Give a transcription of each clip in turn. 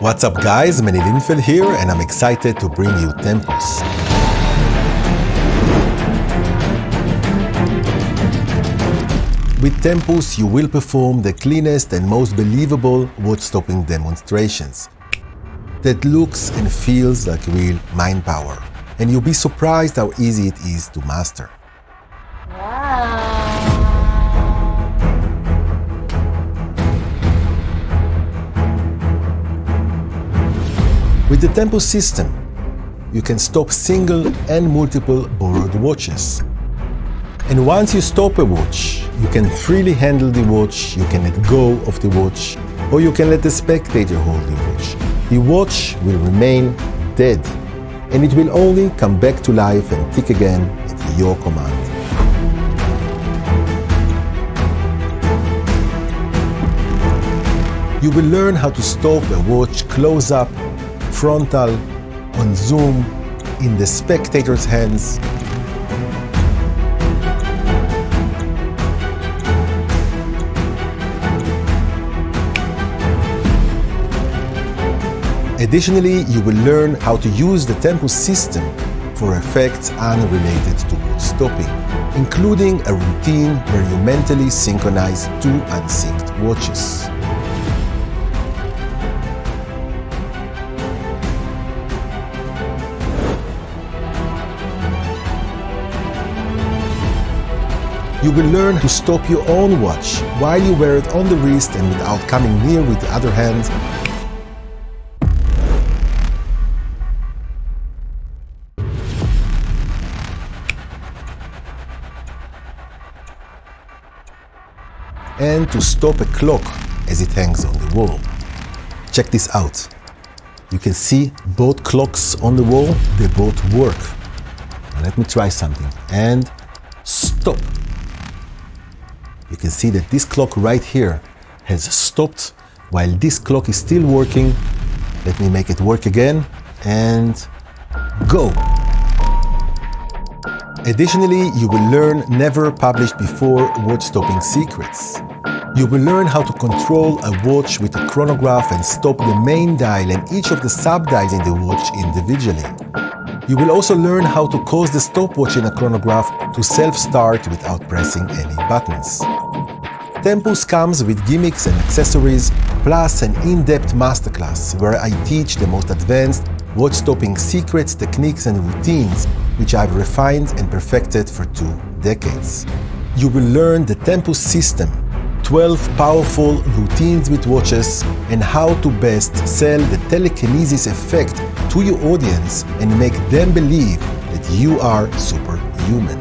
What's up guys, Manny Linfeld here and I'm excited to bring you Tempus. With Tempus you will perform the cleanest and most believable watch-stopping demonstrations that looks and feels like real mind power, and you'll be surprised how easy it is to master. With the Tempus system, you can stop single and multiple borrowed watches. And once you stop a watch, you can freely handle the watch, you can let go of the watch, or you can let the spectator hold the watch. The watch will remain dead, and it will only come back to life and tick again at your command. You will learn how to stop a watch close up, frontal, on zoom, in the spectator's hands. Additionally, you will learn how to use the Tempus system for effects unrelated to watch stopping, including a routine where you mentally synchronize two unsynced watches. You will learn to stop your own watch while you wear it on the wrist and without coming near with the other hand. And to stop a clock as it hangs on the wall. Check this out. You can see both clocks on the wall, they both work. Now let me try something. And stop. You can see that this clock right here has stopped while this clock is still working. Let me make it work again and go. Additionally, you will learn never published before watch stopping secrets. You will learn how to control a watch with a chronograph and stop the main dial and each of the sub-dials in the watch individually. You will also learn how to cause the stopwatch in a chronograph to self-start without pressing any buttons. Tempus comes with gimmicks and accessories, plus an in-depth masterclass where I teach the most advanced watch-stopping secrets, techniques and routines which I've refined and perfected for 2 decades. You will learn the Tempus system, 12 powerful routines with watches, and how to best sell the telekinesis effect to your audience and make them believe that you are superhuman.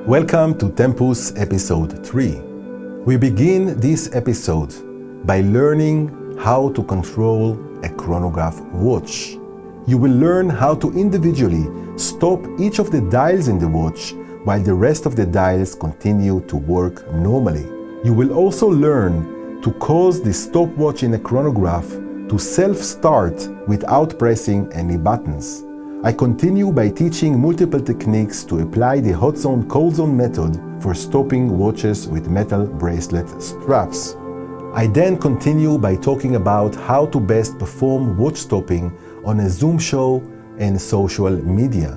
Welcome to Tempus episode 3. We begin this episode by learning how to control a chronograph watch. You will learn how to individually stop each of the dials in the watch while the rest of the dials continue to work normally. You will also learn to cause the stopwatch in a chronograph to self-start without pressing any buttons. I continue by teaching multiple techniques to apply the hot zone cold zone method for stopping watches with metal bracelet straps. I then continue by talking about how to best perform watch stopping on a Zoom show and social media.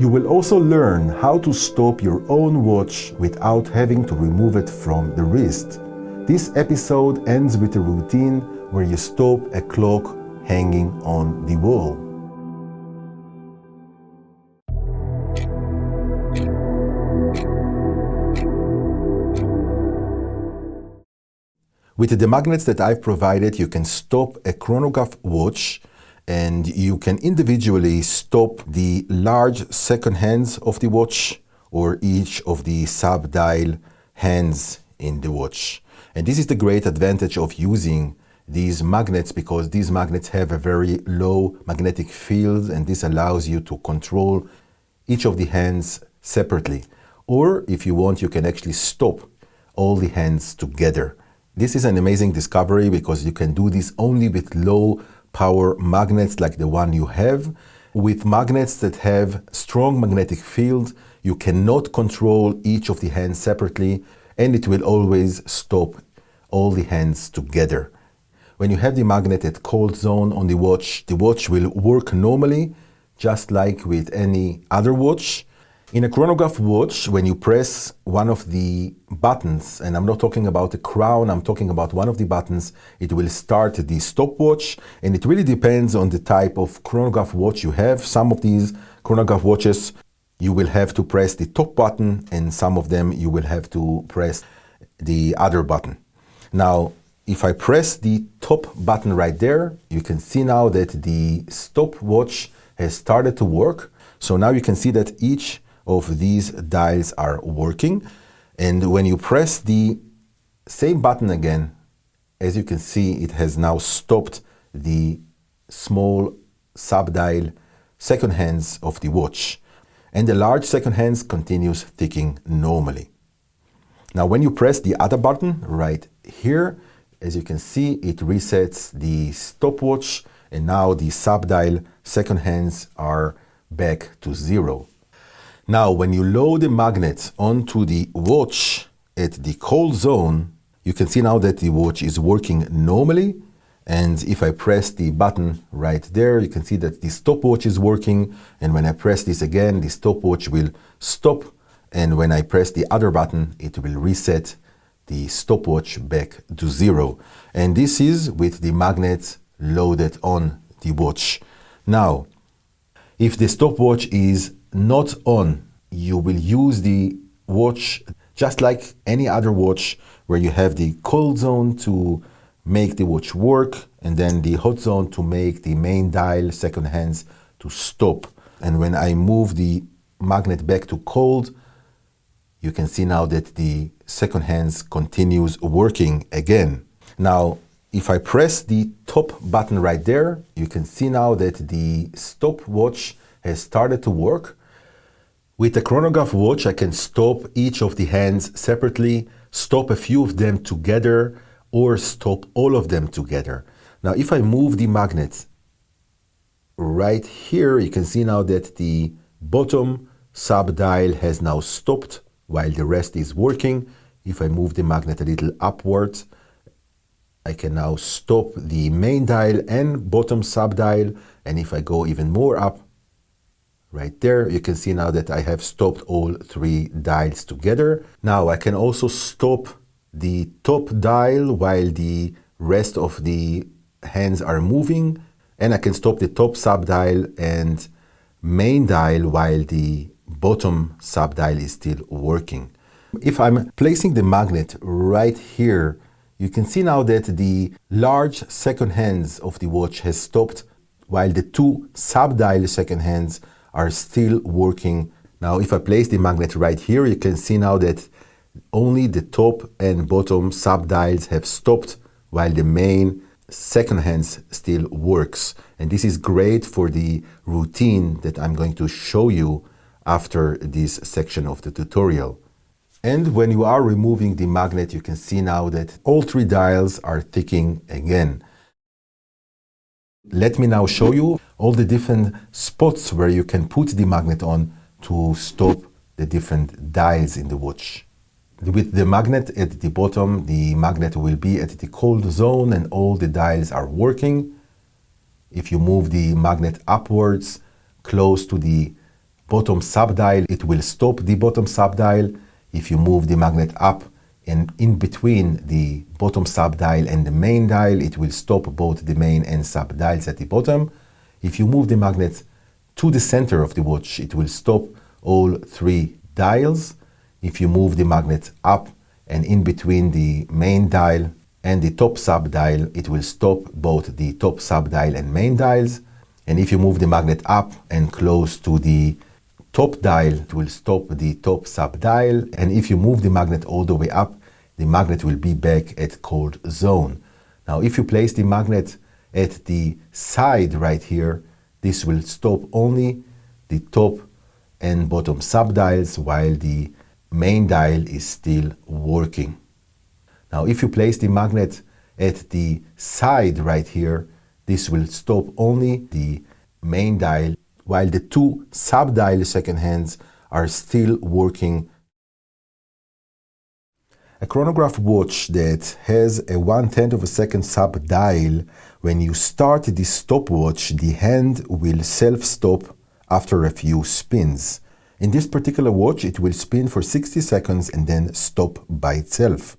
You will also learn how to stop your own watch without having to remove it from the wrist. This episode ends with a routine where you stop a clock hanging on the wall. With the magnets that I've provided, you can stop a chronograph watch and you can individually stop the large second hands of the watch or each of the sub-dial hands in the watch. And this is the great advantage of using these magnets, because these magnets have a very low magnetic field and this allows you to control each of the hands separately. Or if you want, you can actually stop all the hands together. This is an amazing discovery because you can do this only with low power magnets like the one you have, With magnets that have strong magnetic field, you cannot control each of the hands separately, and it will always stop all the hands together. When you have the magnet at cold zone on the watch will work normally, just like with any other watch. In a chronograph watch, when you press one of the buttons, and I'm not talking about the crown, I'm talking about one of the buttons, it will start the stopwatch, and it really depends on the type of chronograph watch you have. Some of these chronograph watches, you will have to press the top button, and some of them you will have to press the other button. Now, if I press the top button right there, you can see now that the stopwatch has started to work. So now you can see that each of these dials are working, and when you press the same button again, as you can see, it has now stopped the small sub-dial second hands of the watch, and the large second hands continues ticking normally. Now when you press the other button right here, as you can see, it resets the stopwatch, and now the sub-dial second hands are back to 0. Now, when you load the magnet onto the watch at the cold zone, you can see now that the watch is working normally. And if I press the button right there, you can see that the stopwatch is working. And when I press this again, the stopwatch will stop. And when I press the other button, it will reset the stopwatch back to 0. And this is with the magnet loaded on the watch. Now, if the stopwatch is not on, you will use the watch just like any other watch, where you have the cold zone to make the watch work, and then the hot zone to make the main dial second hands to stop. And when I move the magnet back to cold, you can see now that the second hands continues working again. Now, if I press the top button right there, you can see now that the stopwatch has started to work. With a chronograph watch, I can stop each of the hands separately, stop a few of them together, or stop all of them together. Now, if I move the magnet right here, you can see now that the bottom sub-dial has now stopped while the rest is working. If I move the magnet a little upwards, I can now stop the main dial and bottom sub-dial. And if I go even more up, right there, you can see now that I have stopped all 3 dials together. Now I can also stop the top dial while the rest of the hands are moving, and I can stop the top sub-dial and main dial while the bottom sub-dial is still working. If I'm placing the magnet right here, you can see now that the large second hands of the watch has stopped, while the 2 sub-dial second hands are still working. Now, if I place the magnet right here, you can see now that only the top and bottom sub-dials have stopped, while the main second hands still works. And this is great for the routine that I'm going to show you after this section of the tutorial. And when you are removing the magnet, you can see now that all 3 dials are ticking again. Let me now show you all the different spots where you can put the magnet on to stop the different dials in the watch. With the magnet at the bottom, the magnet will be at the cold zone and all the dials are working. If you move the magnet upwards, close to the bottom sub-dial, it will stop the bottom sub-dial. If you move the magnet up and in between the bottom sub-dial and the main dial, it will stop both the main and sub-dials at the bottom. If you move the magnet to the center of the watch, it will stop all 3 dials. If you move the magnet up and in between the main dial and the top sub-dial, it will stop both the top sub-dial and main dials. And if you move the magnet up and close to the top dial, it will stop the top sub-dial. And if you move the magnet all the way up, the magnet will be back at cold zone. Now, if you place the magnet at the side right here, this will stop only the top and bottom sub-dials while the main dial is still working. Now, if you place the magnet at the side right here, this will stop only the main dial while the two sub-dial second hands are still working. A chronograph watch that has a 1/10 of a second sub-dial, when you start the stopwatch, the hand will self-stop after a few spins. In this particular watch, it will spin for 60 seconds and then stop by itself.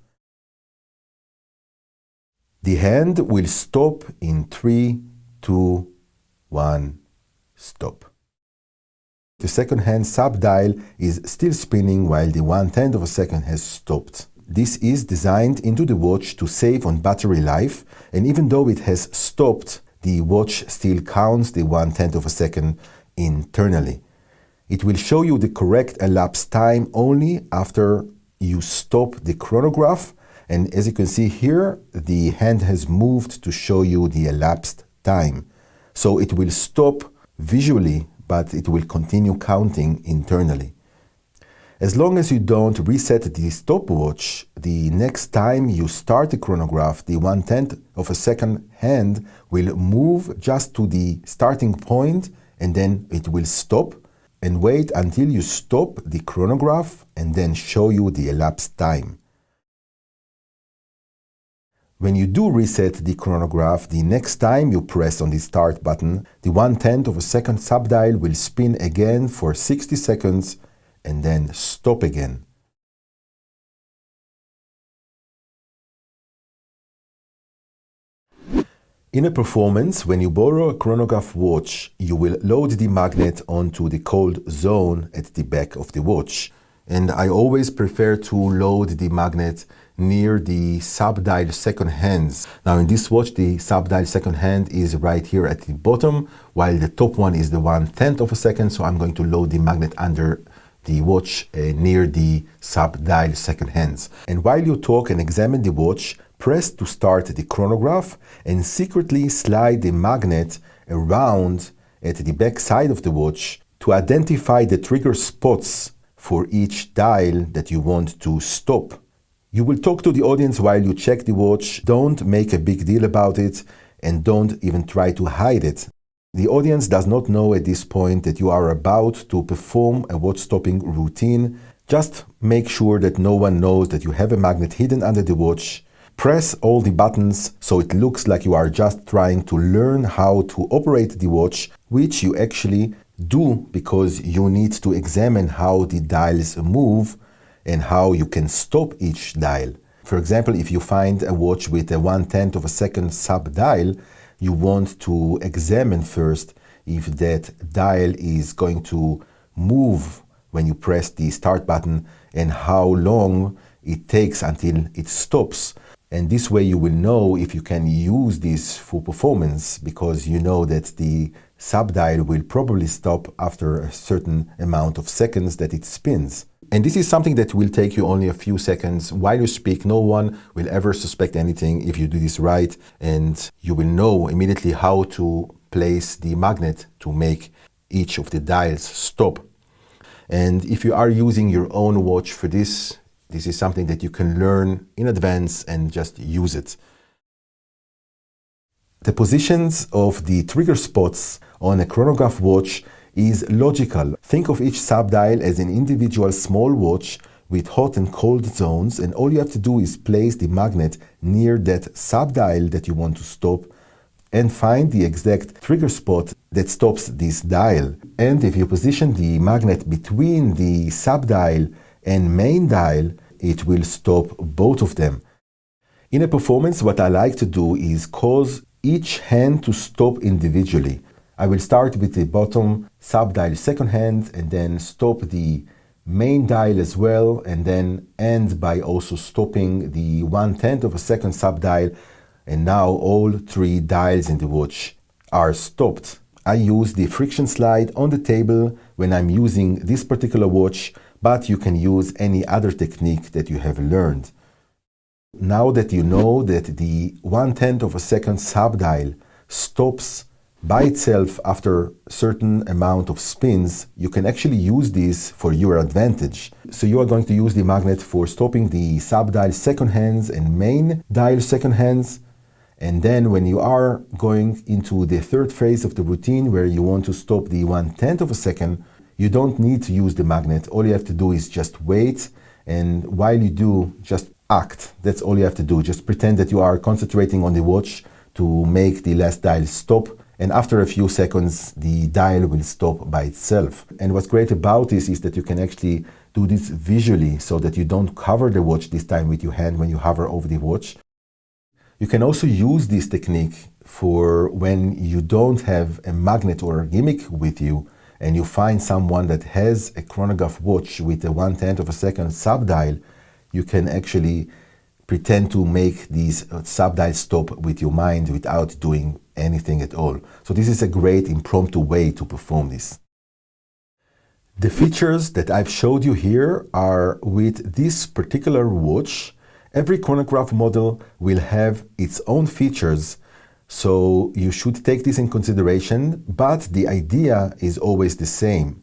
The hand will stop in 3, 2, 1, stop. The second hand sub-dial is still spinning while the 1/10 of a second has stopped. This is designed into the watch to save on battery life, and even though it has stopped, the watch still counts the 1/10 of a second internally. It will show you the correct elapsed time only after you stop the chronograph, and as you can see here, the hand has moved to show you the elapsed time. So it will stop visually, but it will continue counting internally. As long as you don't reset the stopwatch, the next time you start the chronograph, the 1/10 of a second hand will move just to the starting point, and then it will stop and wait until you stop the chronograph and then show you the elapsed time. When you do reset the chronograph, the next time you press on the start button, the 1/10 of a second sub-dial will spin again for 60 seconds and then stop again. In a performance, when you borrow a chronograph watch, you will load the magnet onto the cold zone at the back of the watch. And I always prefer to load the magnet near the sub-dial second hands. Now in this watch, the sub-dial second hand is right here at the bottom, while the top one is the 1/10 of a second, so I'm going to load the magnet under the watch near the sub-dial second hands. And while you talk and examine the watch, press to start the chronograph and secretly slide the magnet around at the back side of the watch to identify the trigger spots for each dial that you want to stop. You will talk to the audience while you check the watch. Don't make a big deal about it and don't even try to hide it. The audience does not know at this point that you are about to perform a watch stopping routine. Just make sure that no one knows that you have a magnet hidden under the watch. Press all the buttons so it looks like you are just trying to learn how to operate the watch, which you actually do because you need to examine how the dials move and how you can stop each dial. For example, if you find a watch with a 1/10 of a second sub-dial, you want to examine first if that dial is going to move when you press the start button and how long it takes until it stops. And this way you will know if you can use this for performance, because you know that the sub-dial will probably stop after a certain amount of seconds that it spins. And this is something that will take you only a few seconds. While you speak, no one will ever suspect anything if you do this right, and you will know immediately how to place the magnet to make each of the dials stop. And if you are using your own watch for this, this is something that you can learn in advance and just use it. The positions of the trigger spots on a chronograph watch is logical. Think of each sub-dial as an individual small watch with hot and cold zones, and all you have to do is place the magnet near that sub-dial that you want to stop and find the exact trigger spot that stops this dial. And if you position the magnet between the sub-dial and main dial, it will stop both of them. In a performance, what I like to do is cause each hand to stop individually. I will start with the bottom sub-dial second hand and then stop the main dial as well, and then end by also stopping the 1/10 of a second sub-dial, and now all three dials in the watch are stopped. I use the friction slide on the table when I'm using this particular watch, but you can use any other technique that you have learned. Now that you know that the 1/10 of a second sub-dial stops by itself after a certain amount of spins, you can actually use this for your advantage. So you are going to use the magnet for stopping the sub-dial second hands and main dial second hands, And then when you are going into the third phase of the routine where you want to stop the 1/10 of a second, you don't need to use the magnet. All you have to do is just wait, and while you do, just act. That's all you have to do. Just pretend that you are concentrating on the watch to make the last dial stop, and after a few seconds, the dial will stop by itself. And what's great about this is that you can actually do this visually so that you don't cover the watch this time with your hand when you hover over the watch. You can also use this technique for when you don't have a magnet or a gimmick with you and you find someone that has a chronograph watch with a 1/10 of a second sub-dial. You can actually pretend to make these sub-dials stop with your mind without doing anything at all. So this is a great impromptu way to perform this. The features that I've showed you here are with this particular watch. Every chronograph model will have its own features, so you should take this in consideration, but the idea is always the same.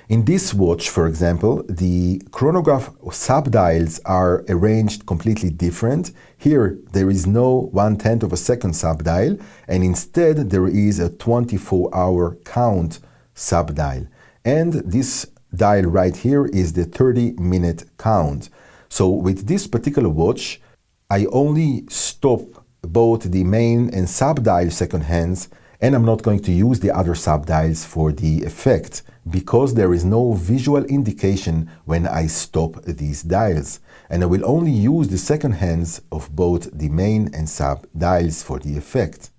In this watch, for example, the chronograph sub-dials are arranged completely different. Here, there is no 1/10 of a second sub-dial, and instead there is a 24-hour count sub-dial. And this dial right here is the 30-minute count. So with this particular watch, I only stop both the main and sub-dial second hands, and I'm not going to use the other sub-dials for the effect because there is no visual indication when I stop these dials. And I will only use the second hands of both the main and sub-dials for the effect.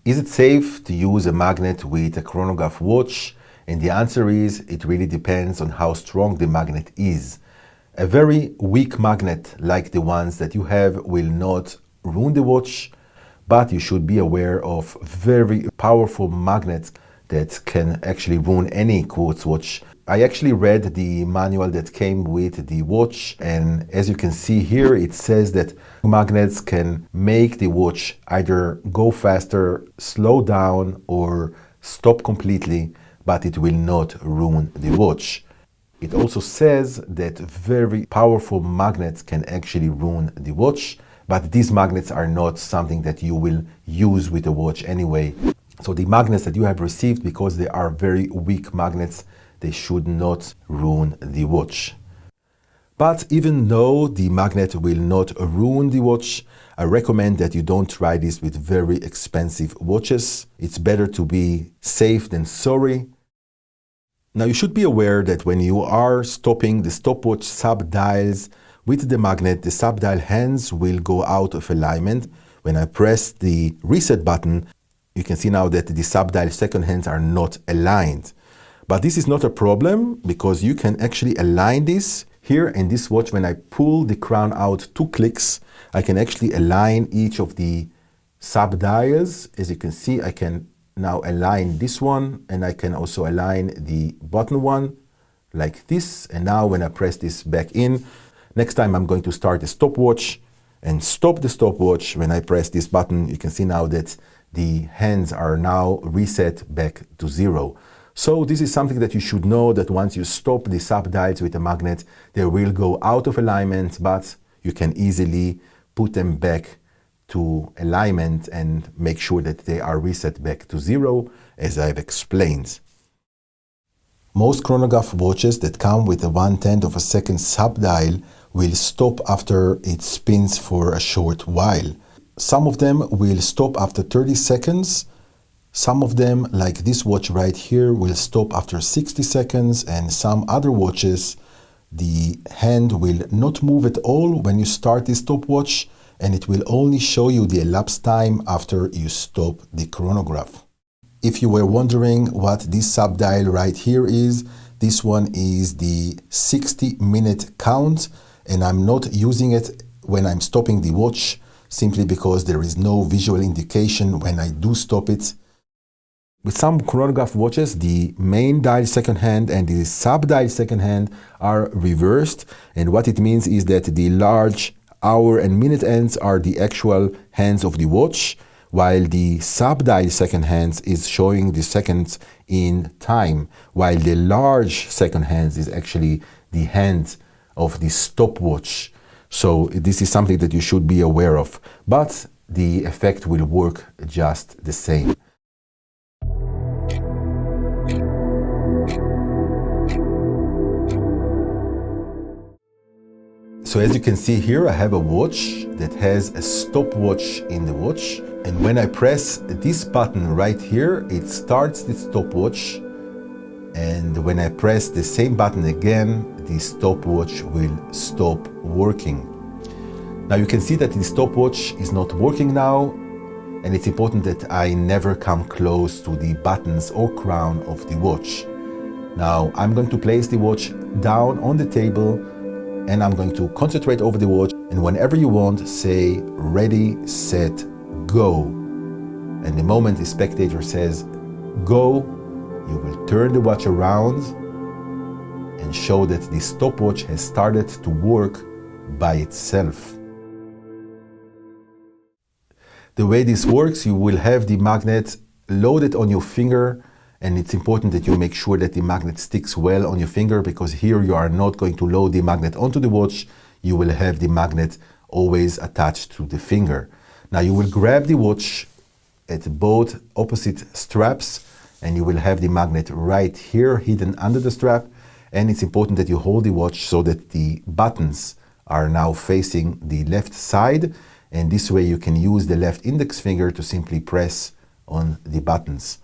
Is it safe to use a magnet with a chronograph watch? And the answer is, it really depends on how strong the magnet is. A very weak magnet like the ones that you have will not ruin the watch, but you should be aware of very powerful magnets that can actually ruin any quartz watch. I actually read the manual that came with the watch, and as you can see here, it says that magnets can make the watch either go faster, slow down, or stop completely, but it will not ruin the watch. It also says that very powerful magnets can actually ruin the watch, but these magnets are not something that you will use with the watch anyway. So the magnets that you have received, because they are very weak magnets, they should not ruin the watch. But even though the magnet will not ruin the watch, I recommend that you don't try this with very expensive watches. It's better to be safe than sorry. Now you should be aware that when you are stopping the stopwatch sub-dials with the magnet, the sub-dial hands will go out of alignment. When I press the reset button, you can see now that the sub-dial second hands are not aligned. But this is not a problem because you can actually align this. Here in this watch, when I pull the crown out 2 clicks, I can actually align each of the sub-dials. As you can see, I can now align this one, and I can also align the bottom one like this. And now when I press this back in, next time I'm going to start the stopwatch and stop the stopwatch. When I press this button, you can see now that the hands are now reset back to 0. So this is something that you should know, that once you stop the sub-dials with a magnet, they will go out of alignment, but you can easily put them back to alignment and make sure that they are reset back to 0, as I've explained. Most chronograph watches that come with a 1/10 of a second sub-dial will stop after it spins for a short while. Some of them will stop after 30 seconds. Some of them, like this watch right here, will stop after 60 seconds, and some other watches, the hand will not move at all when you start the stopwatch, and it will only show you the elapsed time after you stop the chronograph. If you were wondering what this sub-dial right here is, this one is the 60-minute count, and I'm not using it when I'm stopping the watch, simply because there is no visual indication when I do stop it. With some chronograph watches, the main dial second hand and the sub-dial second hand are reversed, and what it means is that the large hour and minute ends are the actual hands of the watch, while the sub-dial second hands is showing the seconds in time, while the large second hands is actually the hand of the stopwatch. So this is something that you should be aware of, but the effect will work just the same. So as you can see here, I have a watch that has a stopwatch in the watch. And when I press this button right here, it starts the stopwatch. And when I press the same button again, the stopwatch will stop working. Now you can see that the stopwatch is not working now. And it's important that I never come close to the buttons or crown of the watch. Now I'm going to place the watch down on the table, and I'm going to concentrate over the watch, and whenever you want, say ready, set, go. And the moment the spectator says go, you will turn the watch around and show that the stopwatch has started to work by itself. The way this works, you will have the magnet loaded on your finger, and it's important that you make sure that the magnet sticks well on your finger, because here you are not going to load the magnet onto the watch. You will have the magnet always attached to the finger. Now you will grab the watch at both opposite straps, and you will have the magnet right here hidden under the strap. And it's important that you hold the watch so that the buttons are now facing the left side, and this way you can use the left index finger to simply press on the buttons.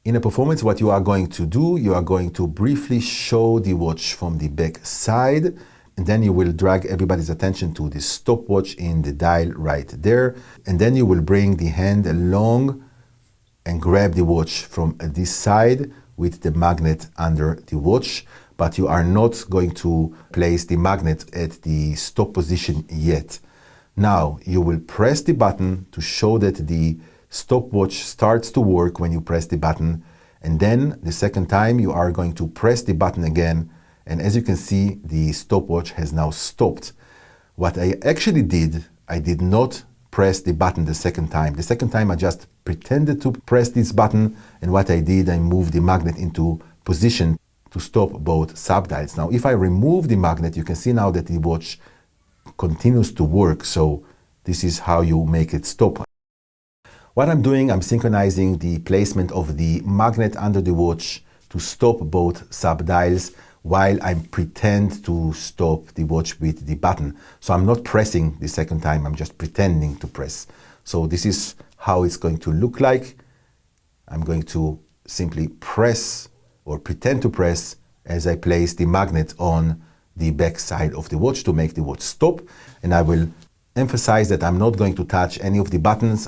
In a performance, what you are going to do, you are going to briefly show the watch from the back side, and then you will drag everybody's attention to the stopwatch in the dial right there. And then you will bring the hand along and grab the watch from this side with the magnet under the watch. But you are not going to place the magnet at the stop position yet. Now you will press the button to show that the stopwatch starts to work when you press the button, and then the second time you are going to press the button again, and as you can see, the stopwatch has now stopped. What I actually did, I did not press the button the second time. The second time I just pretended to press this button, and what I did, I moved the magnet into position to stop both subdials. Now if I remove the magnet, you can see now that the watch continues to work, so this is how you make it stop. What I'm doing, I'm synchronizing the placement of the magnet under the watch to stop both subdials while I pretend to stop the watch with the button. So I'm not pressing the second time, I'm just pretending to press. So this is how it's going to look like. I'm going to simply press or pretend to press as I place the magnet on the back side of the watch to make the watch stop. And I will emphasize that I'm not going to touch any of the buttons.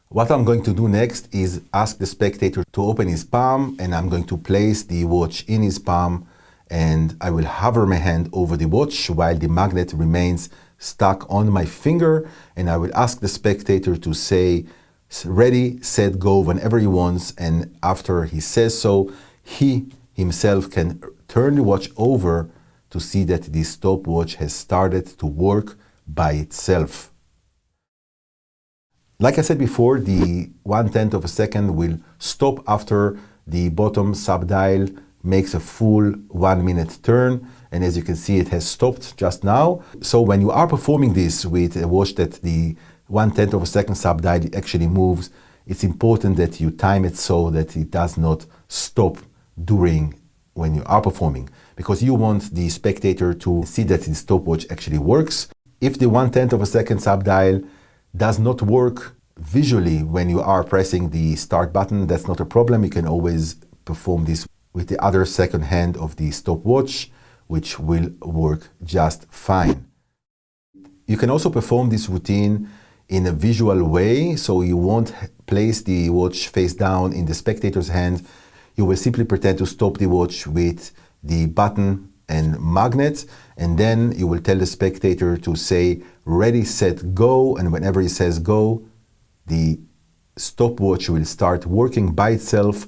What I'm going to do next is ask the spectator to open his palm, and I'm going to place the watch in his palm, and I will hover my hand over the watch while the magnet remains stuck on my finger, and I will ask the spectator to say ready, set, go whenever he wants, and after he says so, he himself can turn the watch over to see that the stopwatch has started to work by itself. Like I said before, the 1/10 of a second will stop after the bottom subdial makes a full 1 minute turn. And as you can see, it has stopped just now. So when you are performing this with a watch that the 1/10 of a second subdial actually moves, it's important that you time it so that it does not stop during when you are performing, because you want the spectator to see that the stopwatch actually works. If the 1/10 of a second subdial does not work visually when you are pressing the start button, that's not a problem. You can always perform this with the other second hand of the stopwatch, which will work just fine. You can also perform this routine in a visual way, so you won't place the watch face down in the spectator's hand. You will simply pretend to stop the watch with the button and magnet, and then you will tell the spectator to say ready, set, go, and whenever he says go, the stopwatch will start working by itself.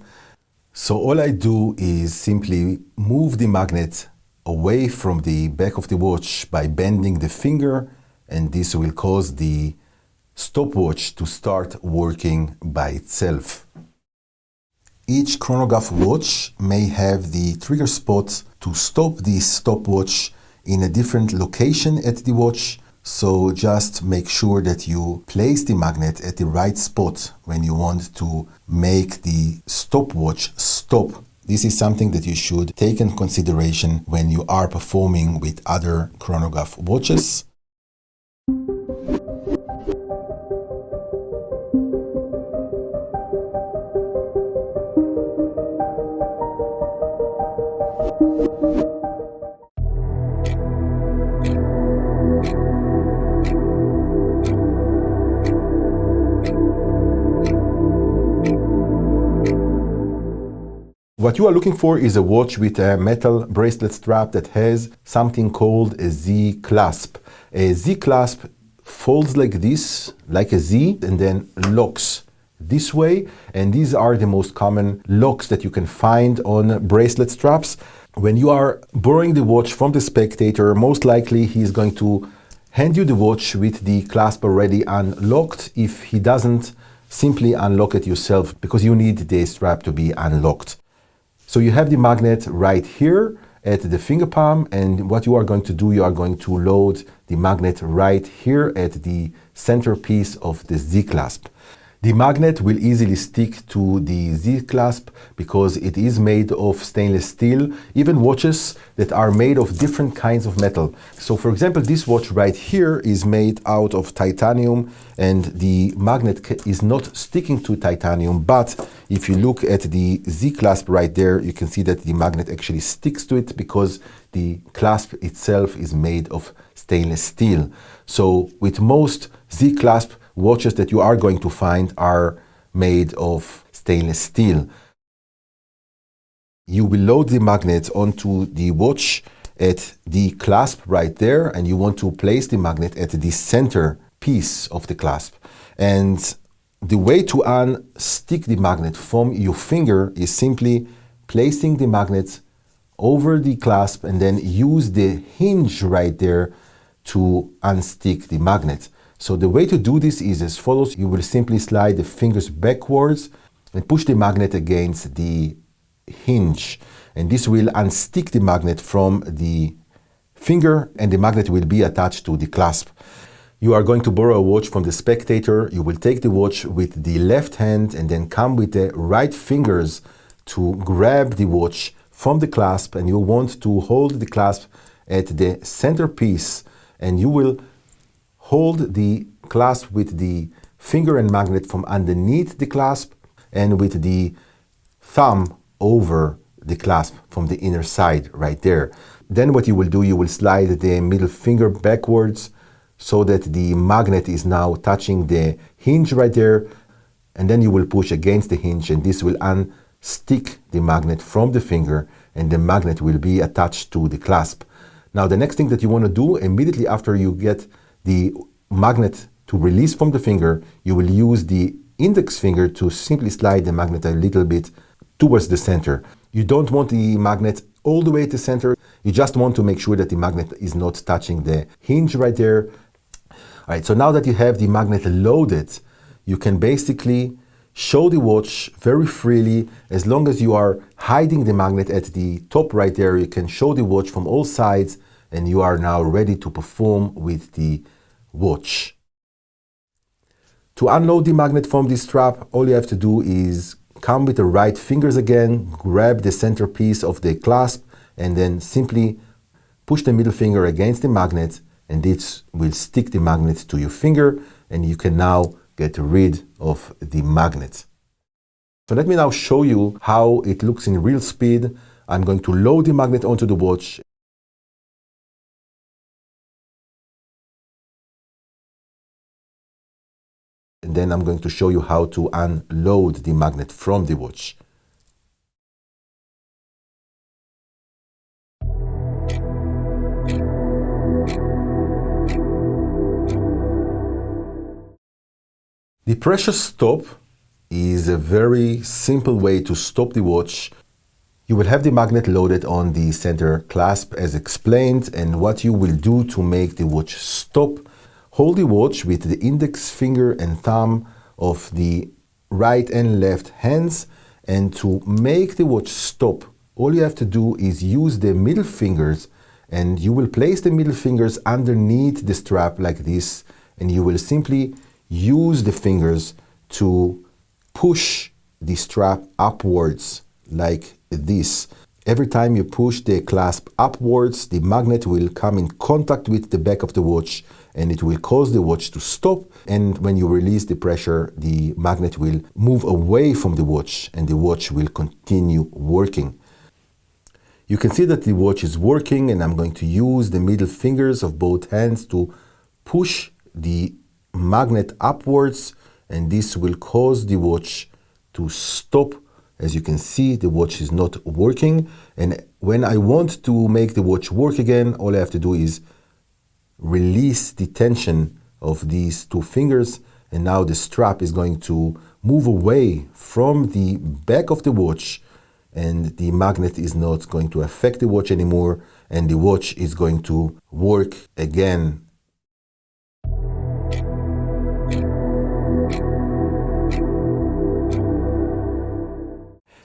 So all I do is simply move the magnet away from the back of the watch by bending the finger, and this will cause the stopwatch to start working by itself. Each chronograph watch may have the trigger spot to stop the stopwatch in a different location at the watch. So just make sure that you place the magnet at the right spot when you want to make the stopwatch stop. This is something that you should take in consideration when you are performing with other chronograph watches. What you are looking for is a watch with a metal bracelet strap that has something called a Z clasp. A Z clasp folds like this, like a Z, and then locks this way. And these are the most common locks that you can find on bracelet straps. When you are borrowing the watch from the spectator, most likely he is going to hand you the watch with the clasp already unlocked. If he doesn't, simply unlock it yourself because you need the strap to be unlocked. So you have the magnet right here at the finger palm, and what you are going to do, you are going to load the magnet right here at the centerpiece of the Z clasp. The magnet will easily stick to the Z clasp because it is made of stainless steel, even watches that are made of different kinds of metal. So for example, this watch right here is made out of titanium and the magnet is not sticking to titanium, but if you look at the Z clasp right there, you can see that the magnet actually sticks to it because the clasp itself is made of stainless steel. So with most Z clasp watches that you are going to find are made of stainless steel. You will load the magnet onto the watch at the clasp right there, and you want to place the magnet at the center piece of the clasp. And the way to unstick the magnet from your finger is simply placing the magnet over the clasp and then use the hinge right there to unstick the magnet. So the way to do this is as follows. You will simply slide the fingers backwards and push the magnet against the hinge. And this will unstick the magnet from the finger and the magnet will be attached to the clasp. You are going to borrow a watch from the spectator. You will take the watch with the left hand and then come with the right fingers to grab the watch from the clasp, and you want to hold the clasp at the centerpiece, and you will hold the clasp with the finger and magnet from underneath the clasp and with the thumb over the clasp from the inner side right there. Then what you will do, you will slide the middle finger backwards so that the magnet is now touching the hinge right there, and then you will push against the hinge and this will unstick the magnet from the finger and the magnet will be attached to the clasp. Now the next thing that you want to do immediately after you get the magnet to release from the finger, you will use the index finger to simply slide the magnet a little bit towards the center. You don't want the magnet all the way to the center. You just want to make sure that the magnet is not touching the hinge right there. All right, so now that you have the magnet loaded, you can basically show the watch very freely. As long as you are hiding the magnet at the top right there, you can show the watch from all sides and you are now ready to perform with the watch. To unload the magnet from the strap, all you have to do is come with the right fingers again, grab the centerpiece of the clasp, and then simply push the middle finger against the magnet, and this will stick the magnet to your finger, and you can now get rid of the magnet. So let me now show you how it looks in real speed. I'm going to load the magnet onto the watch. And then I'm going to show you how to unload the magnet from the watch. The pressure stop is a very simple way to stop the watch. You will have the magnet loaded on the center clasp as explained, and what you will do to make the watch stop, hold the watch with the index finger and thumb of the right and left hands, and to make the watch stop, all you have to do is use the middle fingers And you will place the middle fingers underneath the strap like this, and you will simply use the fingers to push the strap upwards like this. Every time you push the clasp upwards, the magnet will come in contact with the back of the watch, and it will cause the watch to stop. And when you release the pressure, the magnet will move away from the watch, and the watch will continue working. You can see that the watch is working, and I'm going to use the middle fingers of both hands to push the magnet upwards, and this will cause the watch to stop. As you can see, the watch is not working, and when I want to make the watch work again, all I have to do is release the tension of these two fingers, and now the strap is going to move away from the back of the watch, and the magnet is not going to affect the watch anymore, and the watch is going to work again.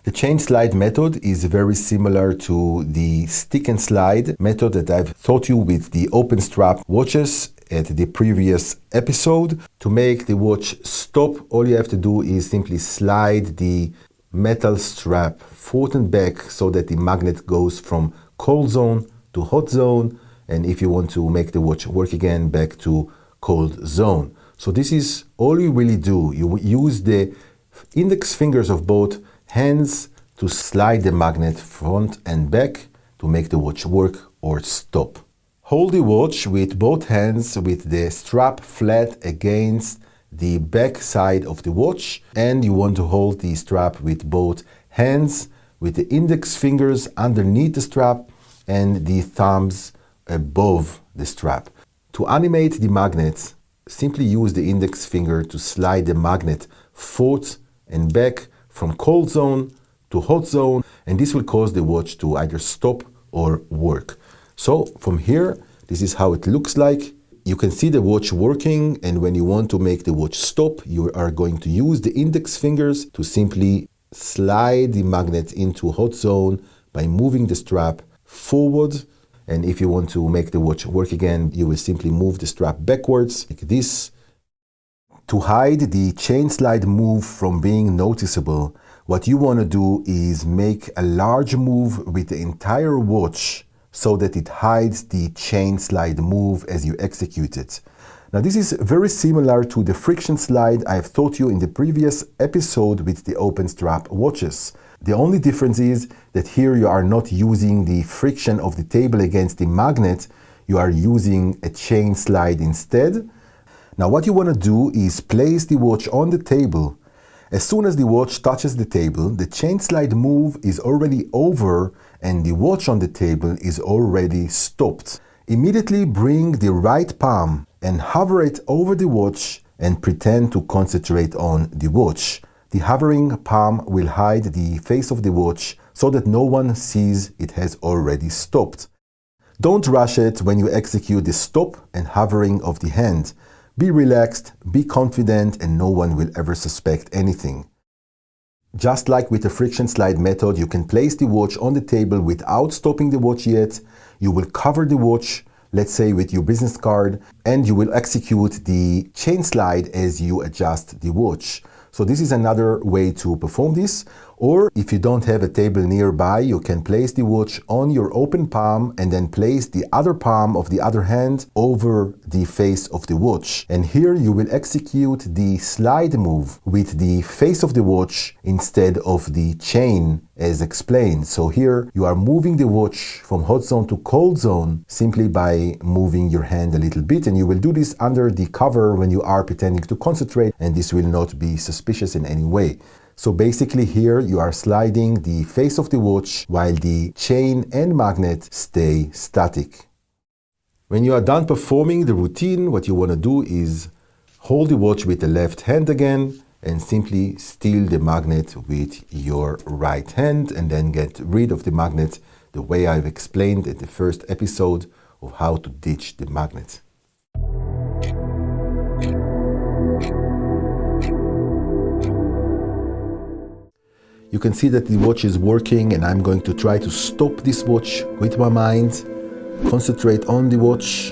The chain slide method is very similar to the stick and slide method that I've taught you with the open strap watches at the previous episode. To make the watch stop, all you have to do is simply slide the metal strap forward and back so that the magnet goes from cold zone to hot zone, and if you want to make the watch work again, back to cold zone. So this is all you really do. You use the index fingers of both hands to slide the magnet front and back to make the watch work or stop. Hold the watch with both hands with the strap flat against the back side of the watch, and you want to hold the strap with both hands with the index fingers underneath the strap and the thumbs above the strap. To animate the magnet, simply use the index finger to slide the magnet forward and back from cold zone to hot zone, and this will cause the watch to either stop or work. So from here, this is how it looks like. You can see the watch working, and when you want to make the watch stop, you are going to use the index fingers to simply slide the magnet into hot zone by moving the strap forward. And if you want to make the watch work again, you will simply move the strap backwards like this. To hide the chain slide move from being noticeable, what you want to do is make a large move with the entire watch so that it hides the chain slide move as you execute it. Now this is very similar to the friction slide I've taught you in the previous episode with the open strap watches. The only difference is that here you are not using the friction of the table against the magnet, you are using a chain slide instead. Now what you want to do is place the watch on the table. As soon as the watch touches the table, the chain slide move is already over and the watch on the table is already stopped. Immediately bring the right palm and hover it over the watch and pretend to concentrate on the watch. The hovering palm will hide the face of the watch so that no one sees it has already stopped. Don't rush it when you execute the stop and hovering of the hand. Be relaxed, be confident, and no one will ever suspect anything. Just like with the friction slide method, you can place the watch on the table without stopping the watch yet. You will cover the watch, let's say with your business card, and you will execute the chain slide as you adjust the watch. So this is another way to perform this. Or if you don't have a table nearby, you can place the watch on your open palm and then place the other palm of the other hand over the face of the watch. And here you will execute the slide move with the face of the watch instead of the chain as explained. So here you are moving the watch from hot zone to cold zone simply by moving your hand a little bit, and you will do this under the cover when you are pretending to concentrate, and this will not be suspicious in any way. So basically here you are sliding the face of the watch while the chain and magnet stay static. When you are done performing the routine, what you want to do is hold the watch with the left hand again and simply steal the magnet with your right hand and then get rid of the magnet the way I've explained in the first episode of how to ditch the magnet. You can see that the watch is working, and I'm going to try to stop this watch with my mind. concentrate on the watch.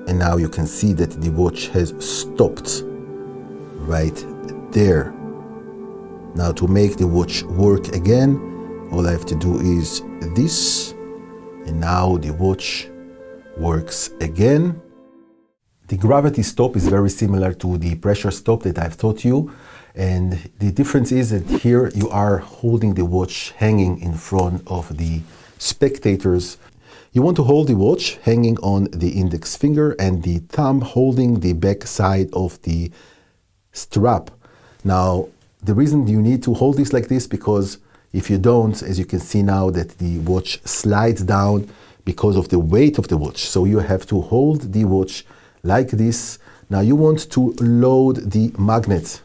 And now you can see that the watch has stopped right there. Now to make the watch work again, all I have to do is this, and now the watch works again. The gravity stop is very similar to the pressure stop that I've taught you, and the difference is that here you are holding the watch hanging in front of the spectators. You want to hold the watch hanging on the index finger and the thumb holding the back side of the strap. Now, the reason you need to hold this like this, because if you don't, as you can see now, that the watch slides down because of the weight of the watch. So you have to hold the watch like this. Now you want to load the magnet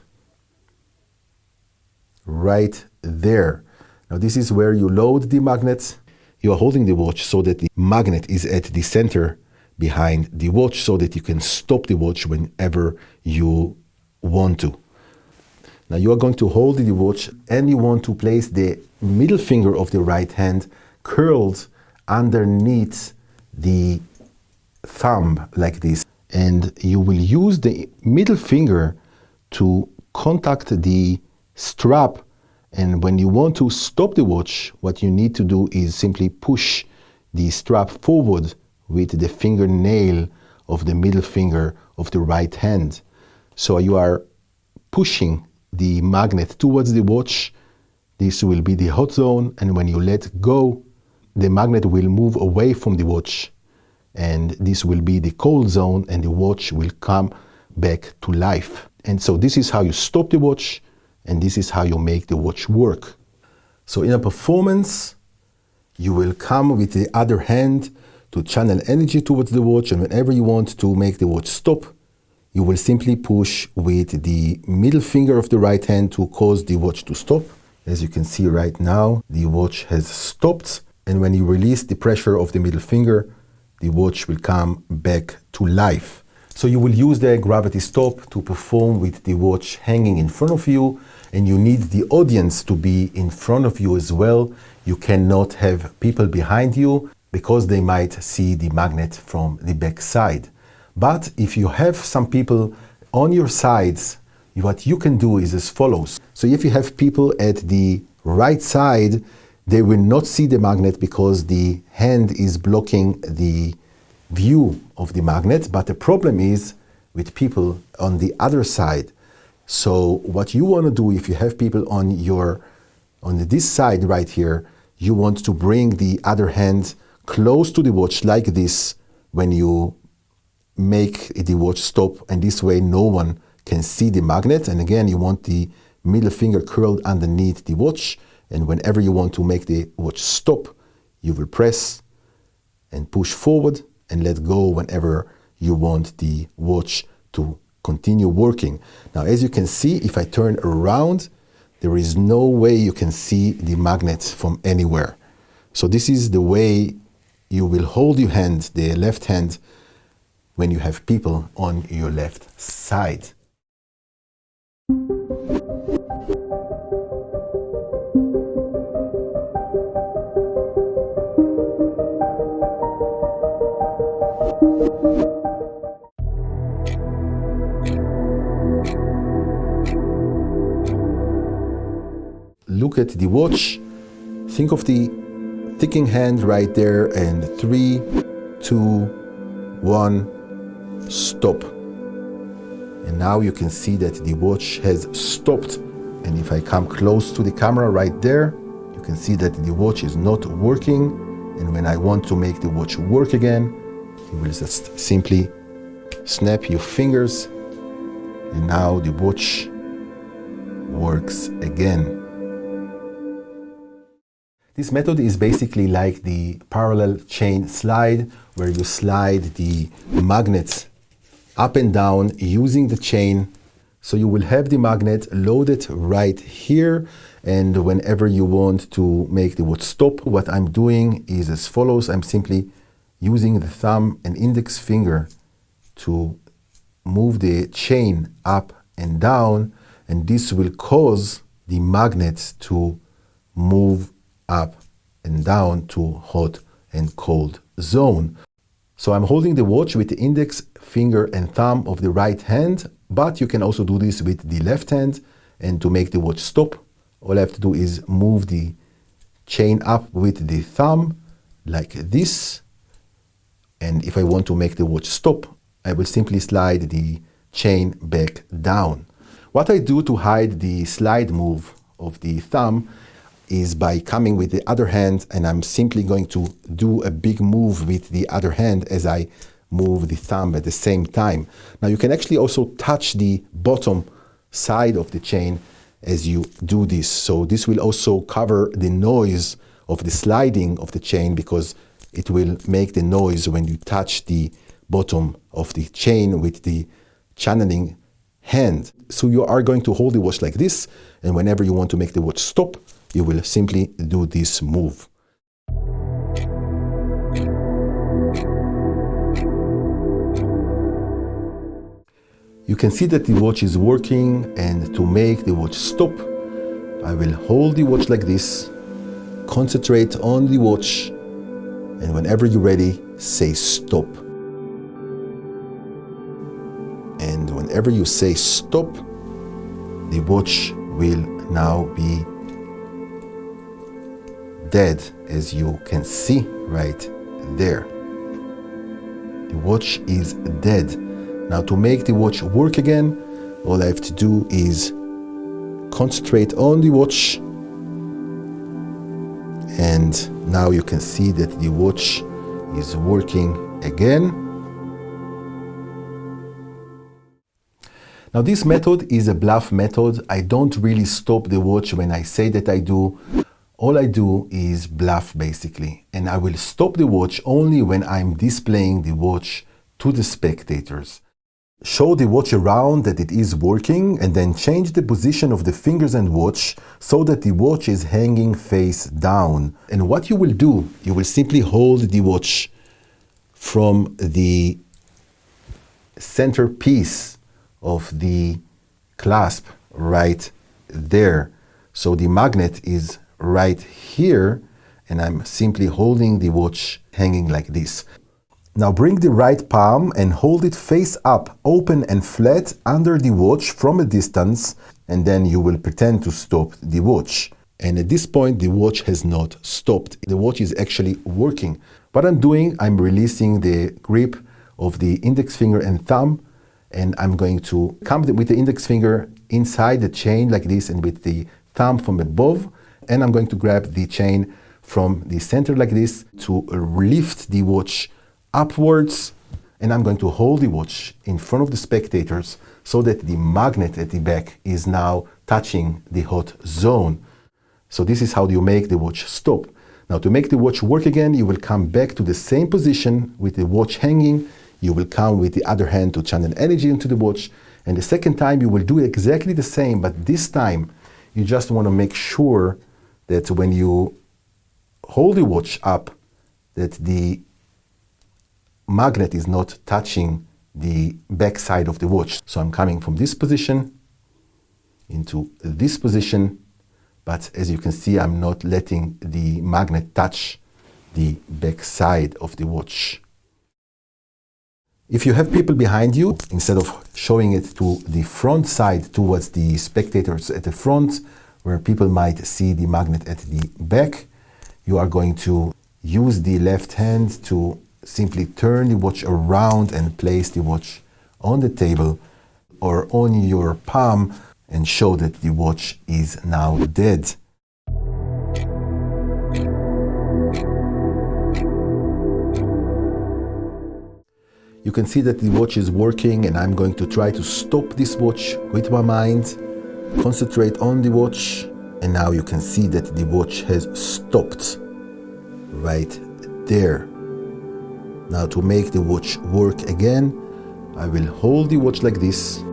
right there. Now this is where you load the magnet. You are holding the watch so that the magnet is at the center behind the watch, so that you can stop the watch whenever you want to. Now you are going to hold the watch and you want to place the middle finger of the right hand curled underneath the thumb like this. And you will use the middle finger to contact the strap. And when you want to stop the watch, what you need to do is simply push the strap forward with the fingernail of the middle finger of the right hand. So you are pushing the magnet towards the watch. This will be the hot zone, and when you let go, the magnet will move away from the watch, and this will be the cold zone, and the watch will come back to life. And so this is how you stop the watch, and this is how you make the watch work. So in a performance, you will come with the other hand to channel energy towards the watch, and whenever you want to make the watch stop, you will simply push with the middle finger of the right hand to cause the watch to stop. As you can see right now, the watch has stopped, and when you release the pressure of the middle finger, the watch will come back to life. So you will use the gravity stop to perform with the watch hanging in front of you, and you need the audience to be in front of you as well. You cannot have people behind you because they might see the magnet from the back side. But if you have some people on your sides, what you can do is as follows. So if you have people at the right side, they will not see the magnet because the hand is blocking the view of the magnet. But the problem is with people on the other side. So what you want to do, if you have people on this side right here, you want to bring the other hand close to the watch like this when you make the watch stop, and this way no one can see the magnet. And again, you want the middle finger curled underneath the watch, and whenever you want to make the watch stop, you will press and push forward and let go whenever you want the watch to continue working. Now, as you can see, if I turn around, there is no way you can see the magnet from anywhere. So this is the way you will hold your hand, the left hand, when you have people on your left side. Look at the watch, think of the ticking hand right there, and 3, 2, 1, stop. And now you can see that the watch has stopped. And if I come close to the camera right there, you can see that the watch is not working. And when I want to make the watch work again, you will just simply snap your fingers, and now the watch works again. This method is basically like the parallel chain slide, where you slide the magnets up and down using the chain. So you will have the magnet loaded right here, and whenever you want to make the watch stop, what I'm doing is as follows. I'm simply using the thumb and index finger to move the chain up and down, and this will cause the magnet to move up and down to hot and cold zone. So I'm holding the watch with the index finger and thumb of the right hand, but you can also do this with the left hand. And to make the watch stop, all I have to do is move the chain up with the thumb like this. And if I want to make the watch stop, I will simply slide the chain back down. What I do to hide the slide move of the thumb is by coming with the other hand, and I'm simply going to do a big move with the other hand as I move the thumb at the same time. Now you can actually also touch the bottom side of the chain as you do this. So this will also cover the noise of the sliding of the chain, because it will make the noise when you touch the bottom of the chain with the channeling hand. So you are going to hold the watch like this, and whenever you want to make the watch stop, you will simply do this move. You can see that the watch is working, and to make the watch stop, I will hold the watch like this, concentrate on the watch, and whenever you're ready, say stop. And whenever you say stop, the watch will now be dead, as you can see right there. The watch is dead. Now to make the watch work again, all I have to do is concentrate on the watch, and now you can see that the watch is working again. Now this method is a bluff method. I don't really stop the watch when I say that I do. All I do is bluff basically, and I will stop the watch only when I'm displaying the watch to the spectators. Show the watch around that it is working, and then change the position of the fingers and watch so that the watch is hanging face down. And what you will do, you will simply hold the watch from the center piece of the clasp right there. So the magnet is right here, and I'm simply holding the watch hanging like this. Now bring the right palm and hold it face up, open and flat under the watch from a distance, and then you will pretend to stop the watch. And at this point, the watch has not stopped. The watch is actually working. What I'm doing, I'm releasing the grip of the index finger and thumb, and I'm going to come with the index finger inside the chain like this, and with the thumb from above, and I'm going to grab the chain from the center like this to lift the watch upwards, and I'm going to hold the watch in front of the spectators so that the magnet at the back is now touching the hot zone. So this is how you make the watch stop. Now to make the watch work again, you will come back to the same position with the watch hanging. You will come with the other hand to channel energy into the watch, and the second time you will do exactly the same, but this time you just want to make sure that when you hold the watch up, that the magnet is not touching the back side of the watch. So I'm coming from this position into this position, but as you can see, I'm not letting the magnet touch the back side of the watch. If you have people behind you, instead of showing it to the front side towards the spectators at the front, where people might see the magnet at the back, you are going to use the left hand to simply turn the watch around and place the watch on the table or on your palm and show that the watch is now dead. You can see that the watch is working, and I'm going to try to stop this watch with my mind, concentrate on the watch, and now you can see that the watch has stopped right there. Now to make the watch work again, I will hold the watch like this,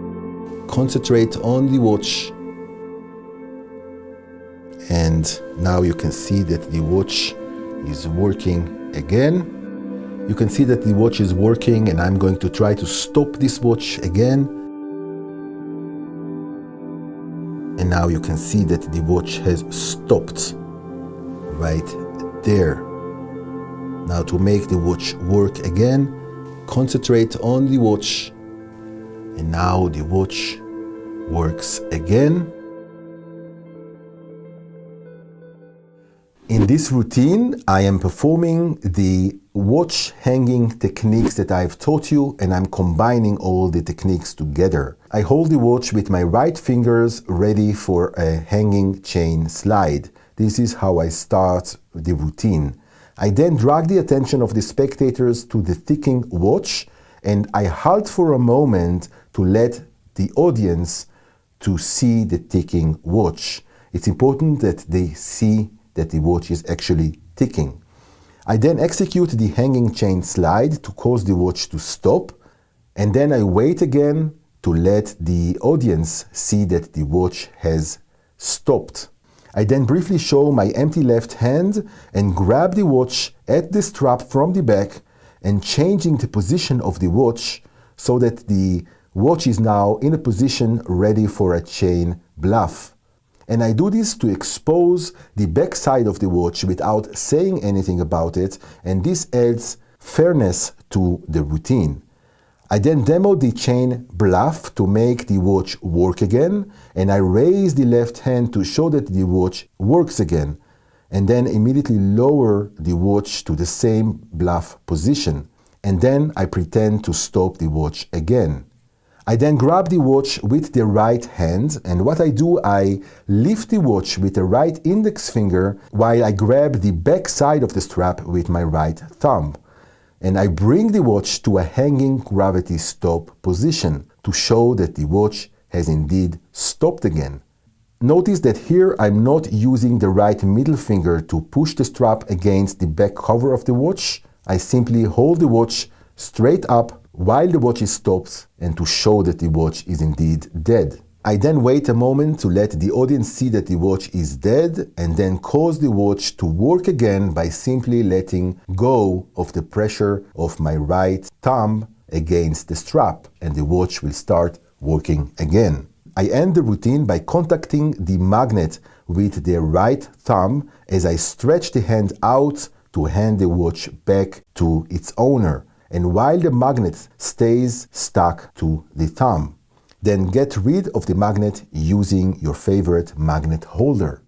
concentrate on the watch, and now you can see that the watch is working again. You can see that the watch is working, and I'm going to try to stop this watch again. And now you can see that the watch has stopped right There. Now to make the watch work again, concentrate on the watch, and now the watch works again. In this routine, I am performing the watch hanging techniques that I've taught you, and I'm combining all the techniques together. I hold the watch with my right fingers ready for a hanging chain slide. This is how I start the routine. I then drag the attention of the spectators to the ticking watch, and I halt for a moment to let the audience to see the ticking watch. It's important that they see that the watch is actually ticking. I then execute the hanging chain slide to cause the watch to stop, and then I wait again to let the audience see that the watch has stopped. I then briefly show my empty left hand and grab the watch at the strap from the back and changing the position of the watch so that the watch is now in a position ready for a chain bluff. And I do this to expose the back side of the watch without saying anything about it, and this adds fairness to the routine. I then demo the chain bluff to make the watch work again, and I raise the left hand to show that the watch works again, and then immediately lower the watch to the same bluff position, and then I pretend to stop the watch again. I then grab the watch with the right hand, and what I do, I lift the watch with the right index finger while I grab the back side of the strap with my right thumb. And I bring the watch to a hanging gravity stop position to show that the watch has indeed stopped again. Notice that here I'm not using the right middle finger to push the strap against the back cover of the watch. I simply hold the watch straight up while the watch is stopped and to show that the watch is indeed dead. I then wait a moment to let the audience see that the watch is dead and then cause the watch to work again by simply letting go of the pressure of my right thumb against the strap, and the watch will start working again. I end the routine by contacting the magnet with the right thumb as I stretch the hand out to hand the watch back to its owner, and while the magnet stays stuck to the thumb. Then get rid of the magnet using your favorite magnet holder.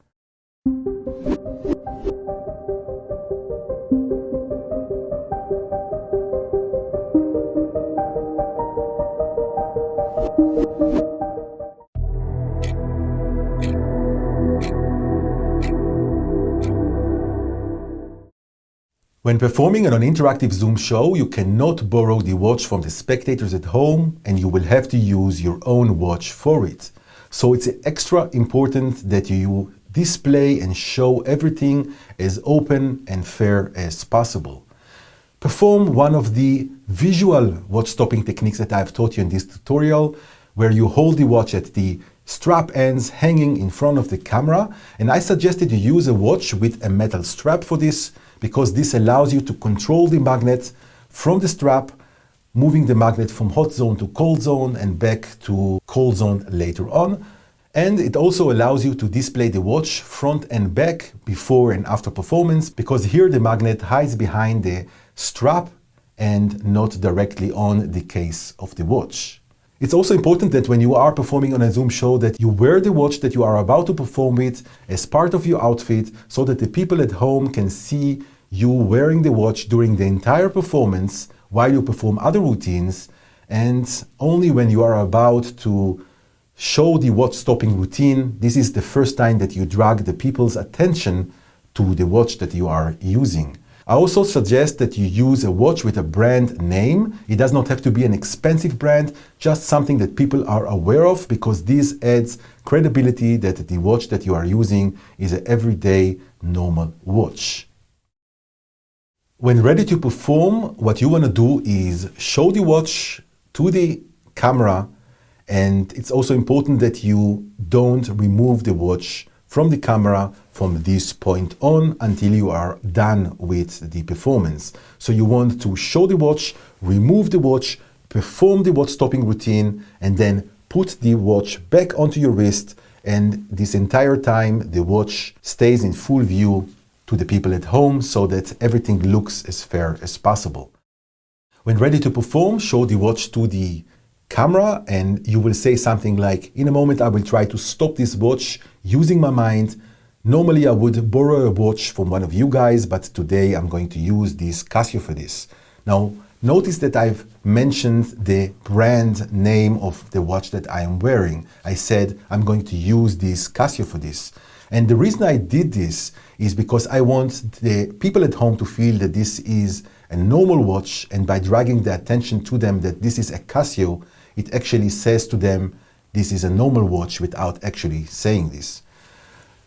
When performing on an interactive Zoom show, you cannot borrow the watch from the spectators at home, and you will have to use your own watch for it. So it's extra important that you display and show everything as open and fair as possible. Perform one of the visual watch stopping techniques that I've taught you in this tutorial, where you hold the watch at the strap ends hanging in front of the camera, and I suggested you use a watch with a metal strap for this, because this allows you to control the magnet from the strap, moving the magnet from hot zone to cold zone and back to cold zone later on. And it also allows you to display the watch front and back before and after performance, because here the magnet hides behind the strap and not directly on the case of the watch. It's also important that when you are performing on a Zoom show that you wear the watch that you are about to perform with as part of your outfit, so that the people at home can see you wearing the watch during the entire performance while you perform other routines, and only when you are about to show the watch stopping routine, this is the first time that you drag the people's attention to the watch that you are using. I also suggest that you use a watch with a brand name. It does not have to be an expensive brand, just something that people are aware of, because this adds credibility that the watch that you are using is an everyday normal watch. When ready to perform, what you want to do is show the watch to the camera, and it's also important that you don't remove the watch from the camera from this point on until you are done with the performance. So you want to show the watch, remove the watch, perform the watch stopping routine, and then put the watch back onto your wrist, and this entire time the watch stays in full view to the people at home so that everything looks as fair as possible. When ready to perform, show the watch to the camera and you will say something like, in a moment I will try to stop this watch using my mind. Normally I would borrow a watch from one of you guys, but today I'm going to use this Casio for this. Now, notice that I've mentioned the brand name of the watch that I am wearing. I said I'm going to use this Casio for this. And the reason I did this is because I want the people at home to feel that this is a normal watch, and by dragging the attention to them that this is a Casio, it actually says to them this is a normal watch without actually saying this.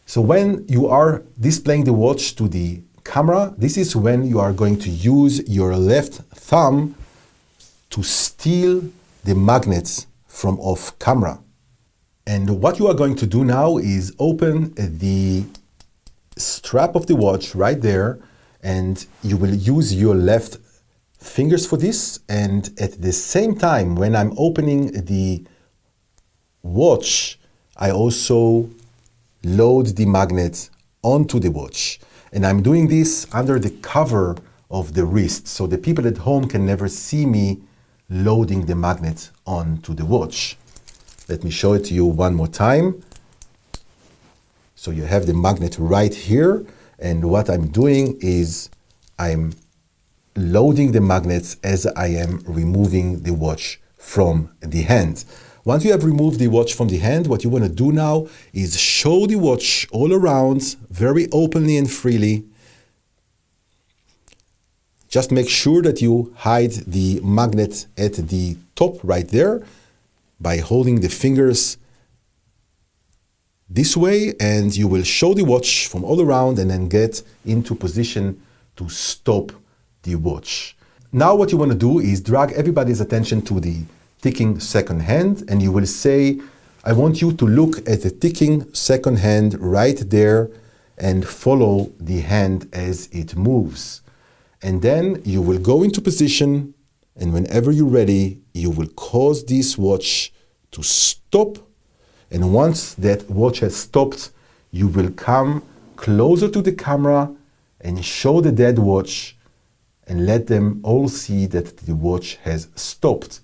So when you are displaying the watch to the camera, this is when you are going to use your left thumb to steal the magnets from off camera. And what you are going to do now is open the strap of the watch right there, and you will use your left fingers for this. And at the same time, when I'm opening the watch, I also load the magnet onto the watch. And I'm doing this under the cover of the wrist, so the people at home can never see me loading the magnet onto the watch. Let me show it to you one more time. So you have the magnet right here, and what I'm doing is I'm loading the magnets as I am removing the watch from the hand. Once you have removed the watch from the hand, what you want to do now is show the watch all around very openly and freely. Just make sure that you hide the magnet at the top right there by holding the fingers this way, and you will show the watch from all around and then get into position to stop the watch. Now what you want to do is drag everybody's attention to the ticking second hand, and you will say, I want you to look at the ticking second hand right there and follow the hand as it moves. And then you will go into position, and whenever you're ready, you will cause this watch to stop. And once that watch has stopped, you will come closer to the camera and show the dead watch and let them all see that the watch has stopped.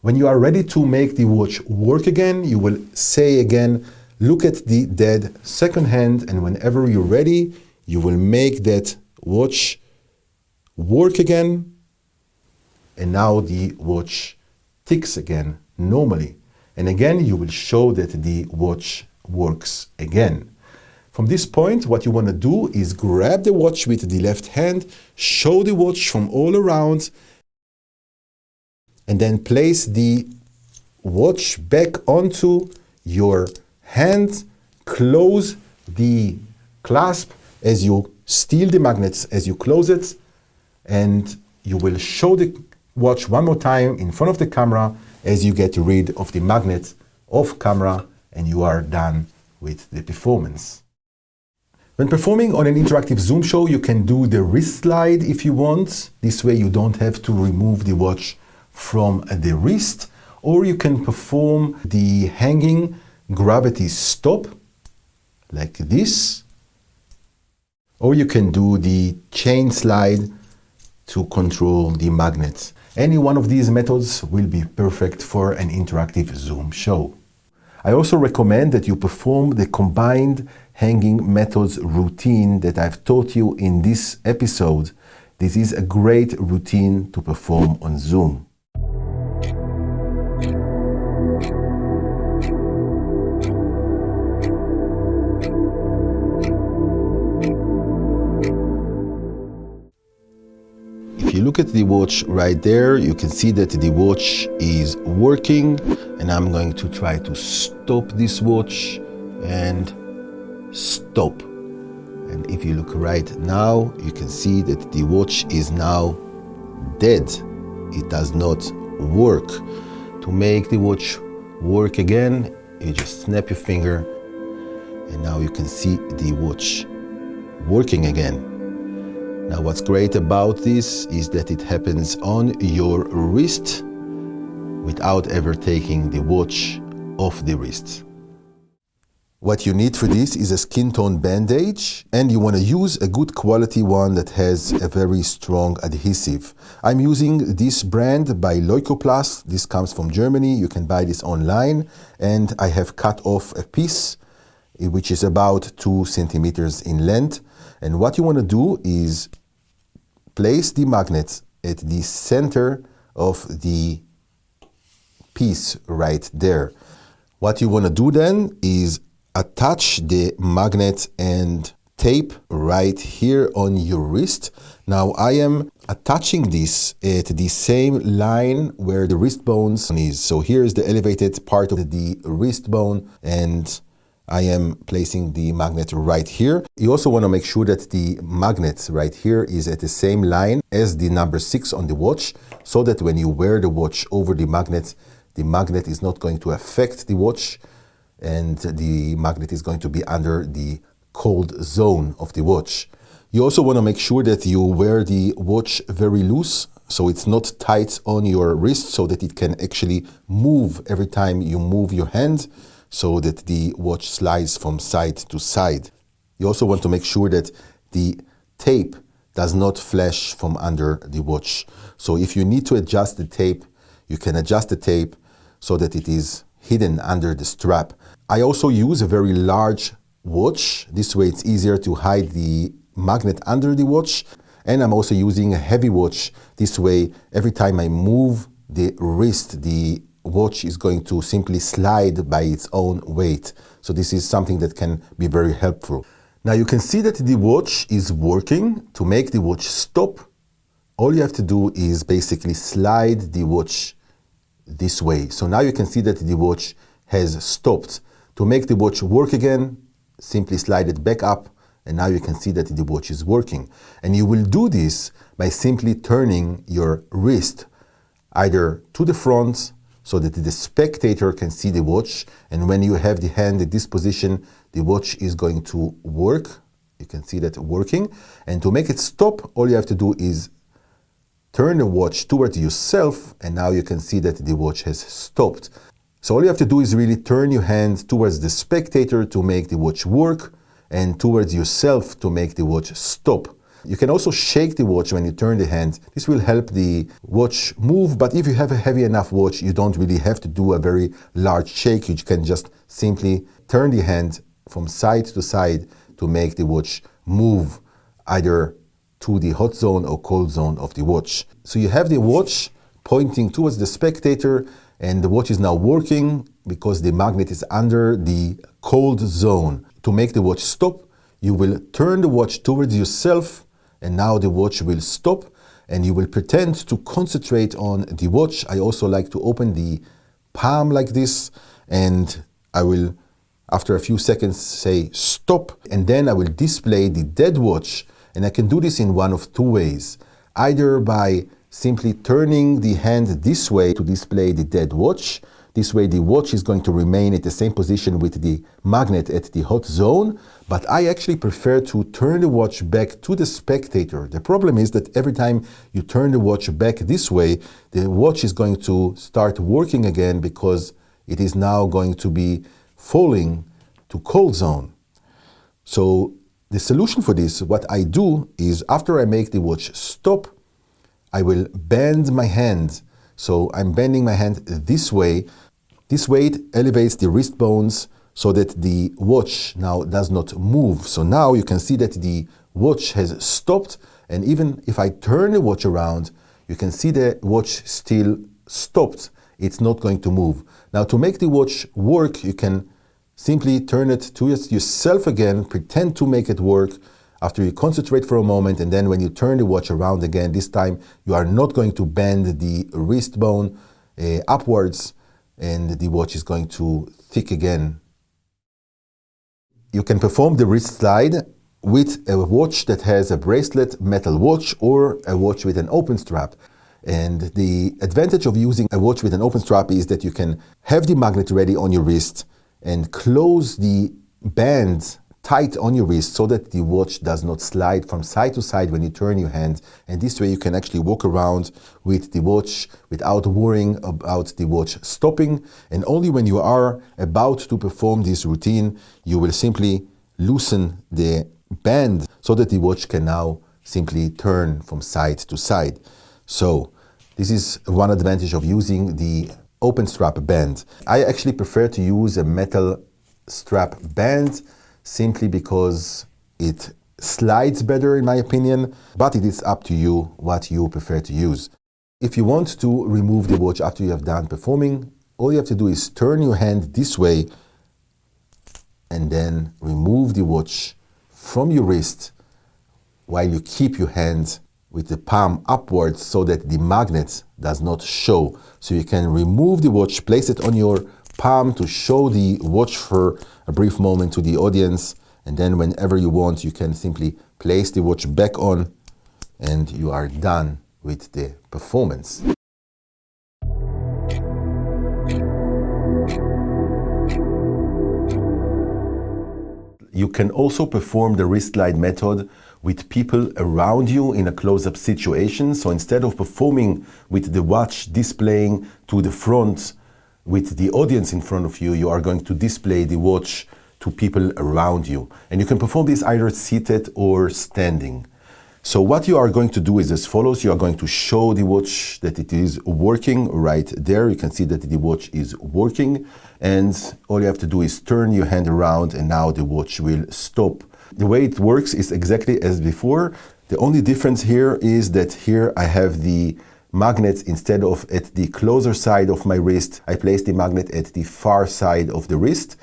When you are ready to make the watch work again, you will say again, look at the dead second hand, and whenever you're ready, you will make that watch work again, and now the watch ticks again normally. And again, you will show that the watch works again. From this point, what you want to do is grab the watch with the left hand, show the watch from all around, and then place the watch back onto your hand, close the clasp as you steal the magnets as you close it, and you will show the watch one more time in front of the camera as you get rid of the magnet off camera, and you are done with the performance. When performing on an interactive Zoom show, you can do the wrist slide if you want. This way you don't have to remove the watch from the wrist, or you can perform the hanging gravity stop like this, or you can do the chain slide to control the magnet. Any one of these methods will be perfect for an interactive Zoom show. I also recommend that you perform the combined hanging methods routine that I've taught you in this episode. This is a great routine to perform on Zoom. If you look at the watch right there, you can see that the watch is working, and I'm going to try to stop this watch and stop. And if you look right now, you can see that the watch is now dead. It does not work. To make the watch work again, you just snap your finger, and now you can see the watch working again. Now what's great about this is that it happens on your wrist without ever taking the watch off the wrist. What you need for this is a skin tone bandage, and you want to use a good quality one that has a very strong adhesive. I'm using this brand by Leukoplast. This comes from Germany. You can buy this online, and I have cut off a piece which is about 2 centimeters in length. And what you want to do is place the magnet at the center of the piece right there. What you want to do then is attach the magnet and tape right here on your wrist. Now I am attaching this at the same line where the wrist bone is. So here is the elevated part of the wrist bone, and I am placing the magnet right here. You also want to make sure that the magnet right here is at the same line as the number 6 on the watch, so that when you wear the watch over the magnet is not going to affect the watch, and the magnet is going to be under the cold zone of the watch. You also want to make sure that you wear the watch very loose, so it's not tight on your wrist, so that it can actually move every time you move your hand, so that the watch slides from side to side. You also want to make sure that the tape does not flash from under the watch. So if you need to adjust the tape, you can adjust the tape so that it is hidden under the strap. I also use a very large watch. This way it's easier to hide the magnet under the watch. And I'm also using a heavy watch. This way, every time I move the wrist, the watch is going to simply slide by its own weight. So this is something that can be very helpful. Now you can see that the watch is working. To make the watch stop, all you have to do is basically slide the watch this way. So now you can see that the watch has stopped. To make the watch work again, simply slide it back up, and now you can see that the watch is working. And you will do this by simply turning your wrist either to the front so that the spectator can see the watch, and when you have the hand at this position, the watch is going to work. You can see that working. And to make it stop, all you have to do is turn the watch towards yourself, and now you can see that the watch has stopped. So all you have to do is really turn your hand towards the spectator to make the watch work, and towards yourself to make the watch stop. You can also shake the watch when you turn the hand. This will help the watch move, but if you have a heavy enough watch, you don't really have to do a very large shake. You can just simply turn the hand from side to side to make the watch move, either to the hot zone or cold zone of the watch. So you have the watch pointing towards the spectator, and the watch is now working because the magnet is under the cold zone. To make the watch stop, you will turn the watch towards yourself, and now the watch will stop, and you will pretend to concentrate on the watch. I also like to open the palm like this, and I will, after a few seconds, say stop, and then I will display the dead watch. And I can do this in one of two ways. Either by simply turning the hand this way to display the dead watch. This way the watch is going to remain at the same position with the magnet at the hot zone, but I actually prefer to turn the watch back to the spectator. The problem is that every time you turn the watch back this way, the watch is going to start working again because it is now going to be falling to cold zone. So the solution for this, what I do is after I make the watch stop, I will bend my hand. So I'm bending my hand this way. This way it elevates the wrist bones so that the watch now does not move. So now you can see that the watch has stopped, and even if I turn the watch around, you can see the watch still stopped. It's not going to move. Now to make the watch work, you can simply turn it to yourself again, pretend to make it work after you concentrate for a moment, and then when you turn the watch around again, this time you are not going to bend the wrist bone upwards, and the watch is going to tick again. You can perform the wrist slide with a watch that has a bracelet metal watch or a watch with an open strap. And the advantage of using a watch with an open strap is that you can have the magnet ready on your wrist and close the band tight on your wrist so that the watch does not slide from side to side when you turn your hand. And this way you can actually walk around with the watch without worrying about the watch stopping. And only when you are about to perform this routine, you will simply loosen the band so that the watch can now simply turn from side to side. So this is one advantage of using the open strap band. I actually prefer to use a metal strap band simply because it slides better in my opinion, but it is up to you what you prefer to use. If you want to remove the watch after you have done performing, all you have to do is turn your hand this way and then remove the watch from your wrist while you keep your hand with the palm upwards so that the magnet does not show. So you can remove the watch, place it on your palm to show the watch for a brief moment to the audience, and then whenever you want you can simply place the watch back on and you are done with the performance. You can also perform the wrist slide method with people around you in a close-up situation. So instead of performing with the watch displaying to the front with the audience in front of you, you are going to display the watch to people around you. And you can perform this either seated or standing. So what you are going to do is as follows. You are going to show the watch that it is working right there. You can see that the watch is working. And all you have to do is turn your hand around and now the watch will stop. The way it works is exactly as before. The only difference here is that here I have the magnets instead of at the closer side of my wrist. I place the magnet at the far side of the wrist.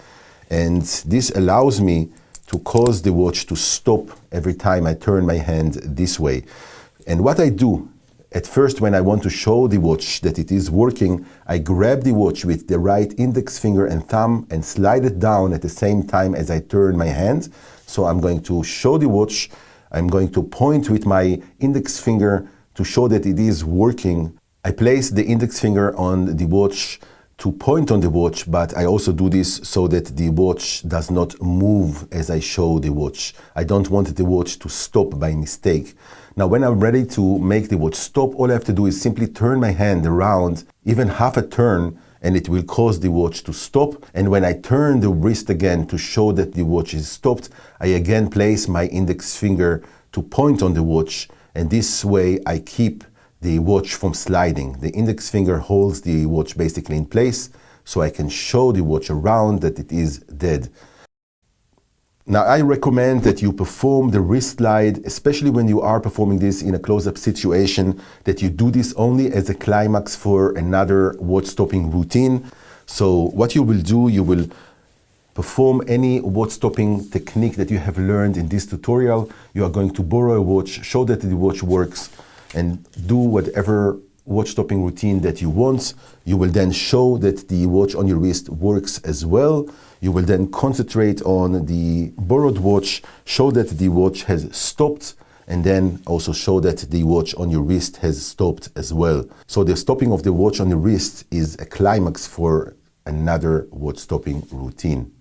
And this allows me to cause the watch to stop every time I turn my hand this way. And what I do at first when I want to show the watch that it is working, I grab the watch with the right index finger and thumb and slide it down at the same time as I turn my hand. So I'm going to show the watch. I'm going to point with my index finger to show that it is working. I place the index finger on the watch to point on the watch, but I also do this so that the watch does not move as I show the watch. I don't want the watch to stop by mistake. Now when I'm ready to make the watch stop, all I have to do is simply turn my hand around, even half a turn, and it will cause the watch to stop. And when I turn the wrist again to show that the watch is stopped, I again place my index finger to point on the watch, and this way I keep the watch from sliding. The index finger holds the watch basically in place, so I can show the watch around that it is dead. Now I recommend that you perform the wrist slide, especially when you are performing this in a close-up situation, that you do this only as a climax for another watch stopping routine. So what you will do, you will perform any watch stopping technique that you have learned in this tutorial. You are going to borrow a watch, show that the watch works, and do whatever watch stopping routine that you want. You will then show that the watch on your wrist works as well. You will then concentrate on the borrowed watch, show that the watch has stopped, and then also show that the watch on your wrist has stopped as well. So the stopping of the watch on the wrist is a climax for another watch stopping routine.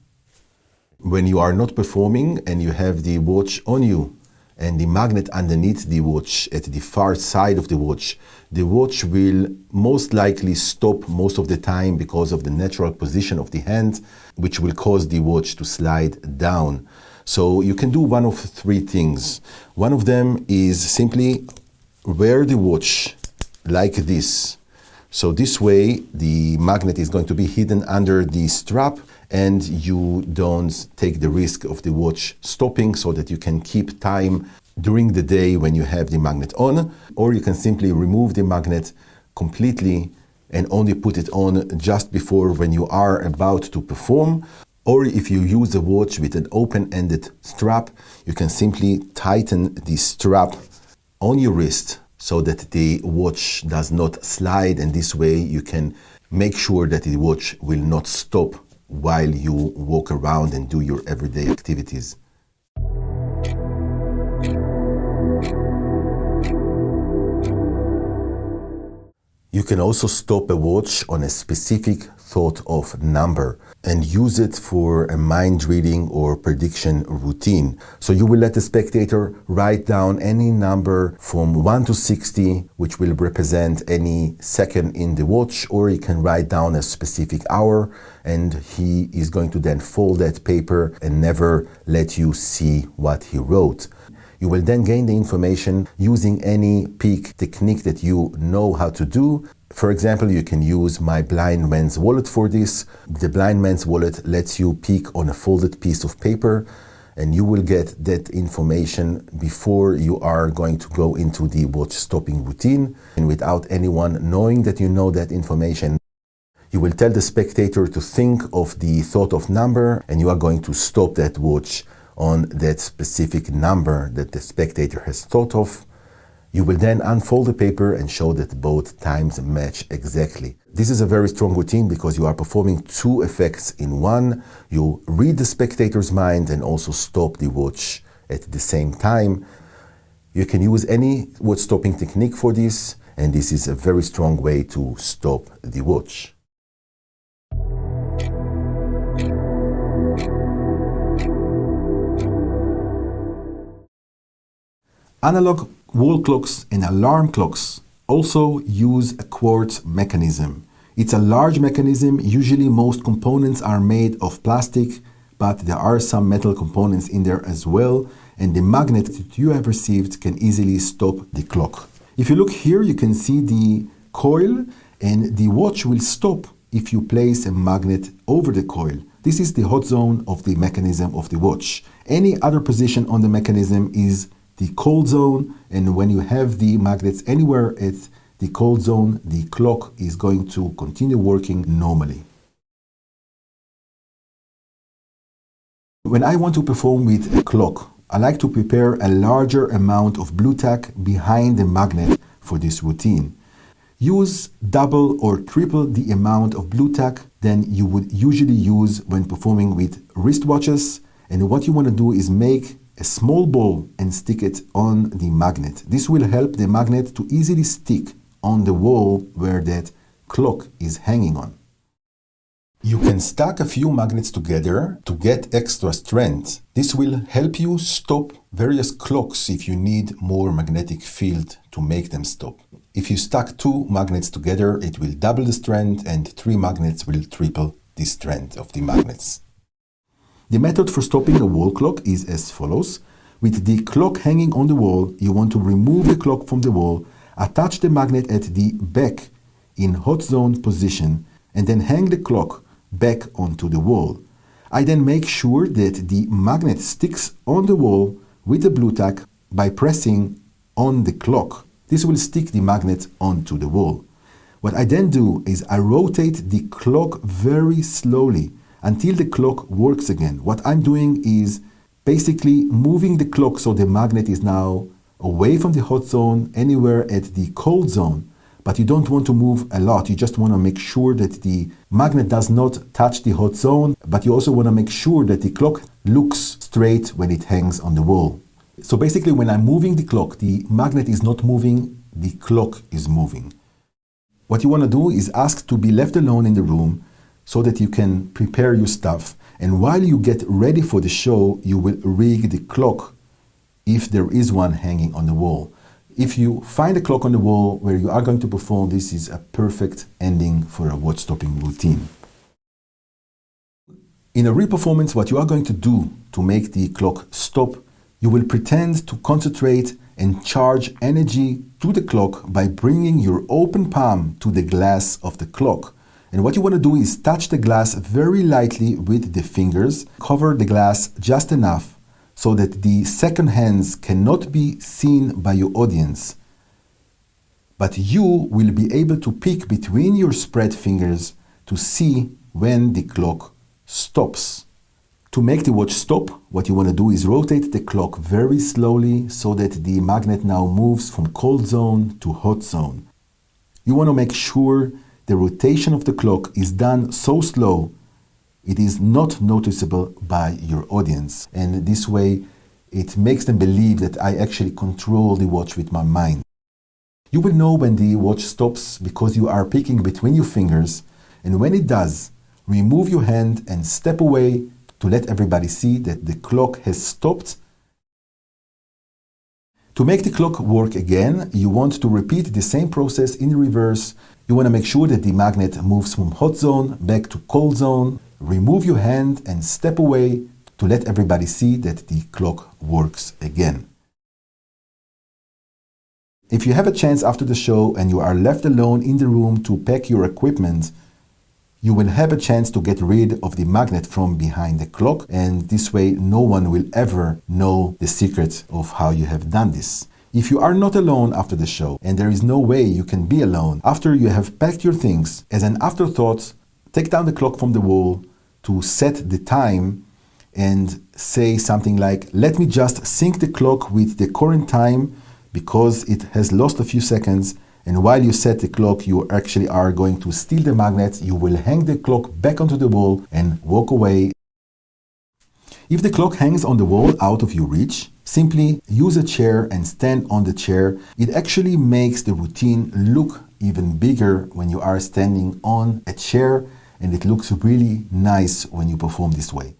When you are not performing and you have the watch on you and the magnet underneath the watch at the far side of the watch will most likely stop most of the time because of the natural position of the hand, which will cause the watch to slide down. So you can do one of three things. One of them is simply wear the watch like this. So this way the magnet is going to be hidden under the strap and you don't take the risk of the watch stopping, so that you can keep time during the day when you have the magnet on. Or you can simply remove the magnet completely and only put it on just before when you are about to perform. Or if you use a watch with an open-ended strap, you can simply tighten the strap on your wrist so that the watch does not slide, and this way you can make sure that the watch will not stop while you walk around and do your everyday activities. You can also stop a watch on a specific thought of number and use it for a mind reading or prediction routine. So you will let the spectator write down any number from 1 to 60, which will represent any second in the watch, or he can write down a specific hour, and he is going to then fold that paper and never let you see what he wrote. You will then gain the information using any peek technique that you know how to do. For example, you can use my blind man's wallet for this. The blind man's wallet lets you peek on a folded piece of paper, and you will get that information before you are going to go into the watch stopping routine. And without anyone knowing that you know that information, you will tell the spectator to think of the thought of number, and you are going to stop that watch on that specific number that the spectator has thought of. You will then unfold the paper and show that both times match exactly. This is a very strong routine because you are performing two effects in one. You read the spectator's mind and also stop the watch at the same time. You can use any watch stopping technique for this, and this is a very strong way to stop the watch. Analog wall clocks and alarm clocks also use a quartz mechanism. It's a large mechanism. Usually most components are made of plastic, but there are some metal components in there as well, and the magnet that you have received can easily stop the clock. If you look here, you can see the coil, and the watch will stop if you place a magnet over the coil. This is the hot zone of the mechanism of the watch. Any other position on the mechanism is the cold zone, and when you have the magnets anywhere at the cold zone, the clock is going to continue working normally. When I want to perform with a clock, I like to prepare a larger amount of blue tack behind the magnet for this routine. Use double or triple the amount of blue tack than you would usually use when performing with wristwatches, and what you want to do is make a small ball and stick it on the magnet. This will help the magnet to easily stick on the wall where that clock is hanging on. You can stack a few magnets together to get extra strength. This will help you stop various clocks if you need more magnetic field to make them stop. If you stack 2 magnets together, it will double the strength, and 3 magnets will triple the strength of the magnets. The method for stopping a wall clock is as follows. With the clock hanging on the wall, you want to remove the clock from the wall, attach the magnet at the back in hot zone position, and then hang the clock back onto the wall. I then make sure that the magnet sticks on the wall with the blue tack by pressing on the clock. This will stick the magnet onto the wall. What I then do is I rotate the clock very slowly until the clock works again. What I'm doing is basically moving the clock so the magnet is now away from the hot zone, anywhere at the cold zone. But you don't want to move a lot. You just want to make sure that the magnet does not touch the hot zone, but you also want to make sure that the clock looks straight when it hangs on the wall. So basically, when I'm moving the clock, the magnet is not moving, the clock is moving. What you want to do is ask to be left alone in the room so that you can prepare your stuff. And while you get ready for the show, you will rig the clock if there is one hanging on the wall. If you find a clock on the wall where you are going to perform, this is a perfect ending for a watch stopping routine. In a real performance, what you are going to do to make the clock stop, you will pretend to concentrate and charge energy to the clock by bringing your open palm to the glass of the clock. And what you want to do is touch the glass very lightly with the fingers, cover the glass just enough so that the second hands cannot be seen by your audience. But you will be able to peek between your spread fingers to see when the clock stops. To make the watch stop, what you want to do is rotate the clock very slowly so that the magnet now moves from cold zone to hot zone. You want to make sure the rotation of the clock is done so slow it is not noticeable by your audience. And this way it makes them believe that I actually control the watch with my mind. You will know when the watch stops because you are peeking between your fingers, And when it does, remove your hand and step away to let everybody see that the clock has stopped. To make the clock work again, you want to repeat the same process in reverse. You want to make sure that the magnet moves from hot zone back to cold zone. Remove your hand and step away to let everybody see that the clock works again. If you have a chance after the show and you are left alone in the room to pack your equipment, you will have a chance to get rid of the magnet from behind the clock, and this way no one will ever know the secret of how you have done this. If you are not alone after the show, and there is no way you can be alone, after you have packed your things, as an afterthought, take down the clock from the wall to set the time and say something like, let me just sync the clock with the current time because it has lost a few seconds, and while you set the clock, you actually are going to steal the magnet. You will hang the clock back onto the wall and walk away. If the clock hangs on the wall out of your reach, simply use a chair and stand on the chair. It actually makes the routine look even bigger when you are standing on a chair, and it looks really nice when you perform this way.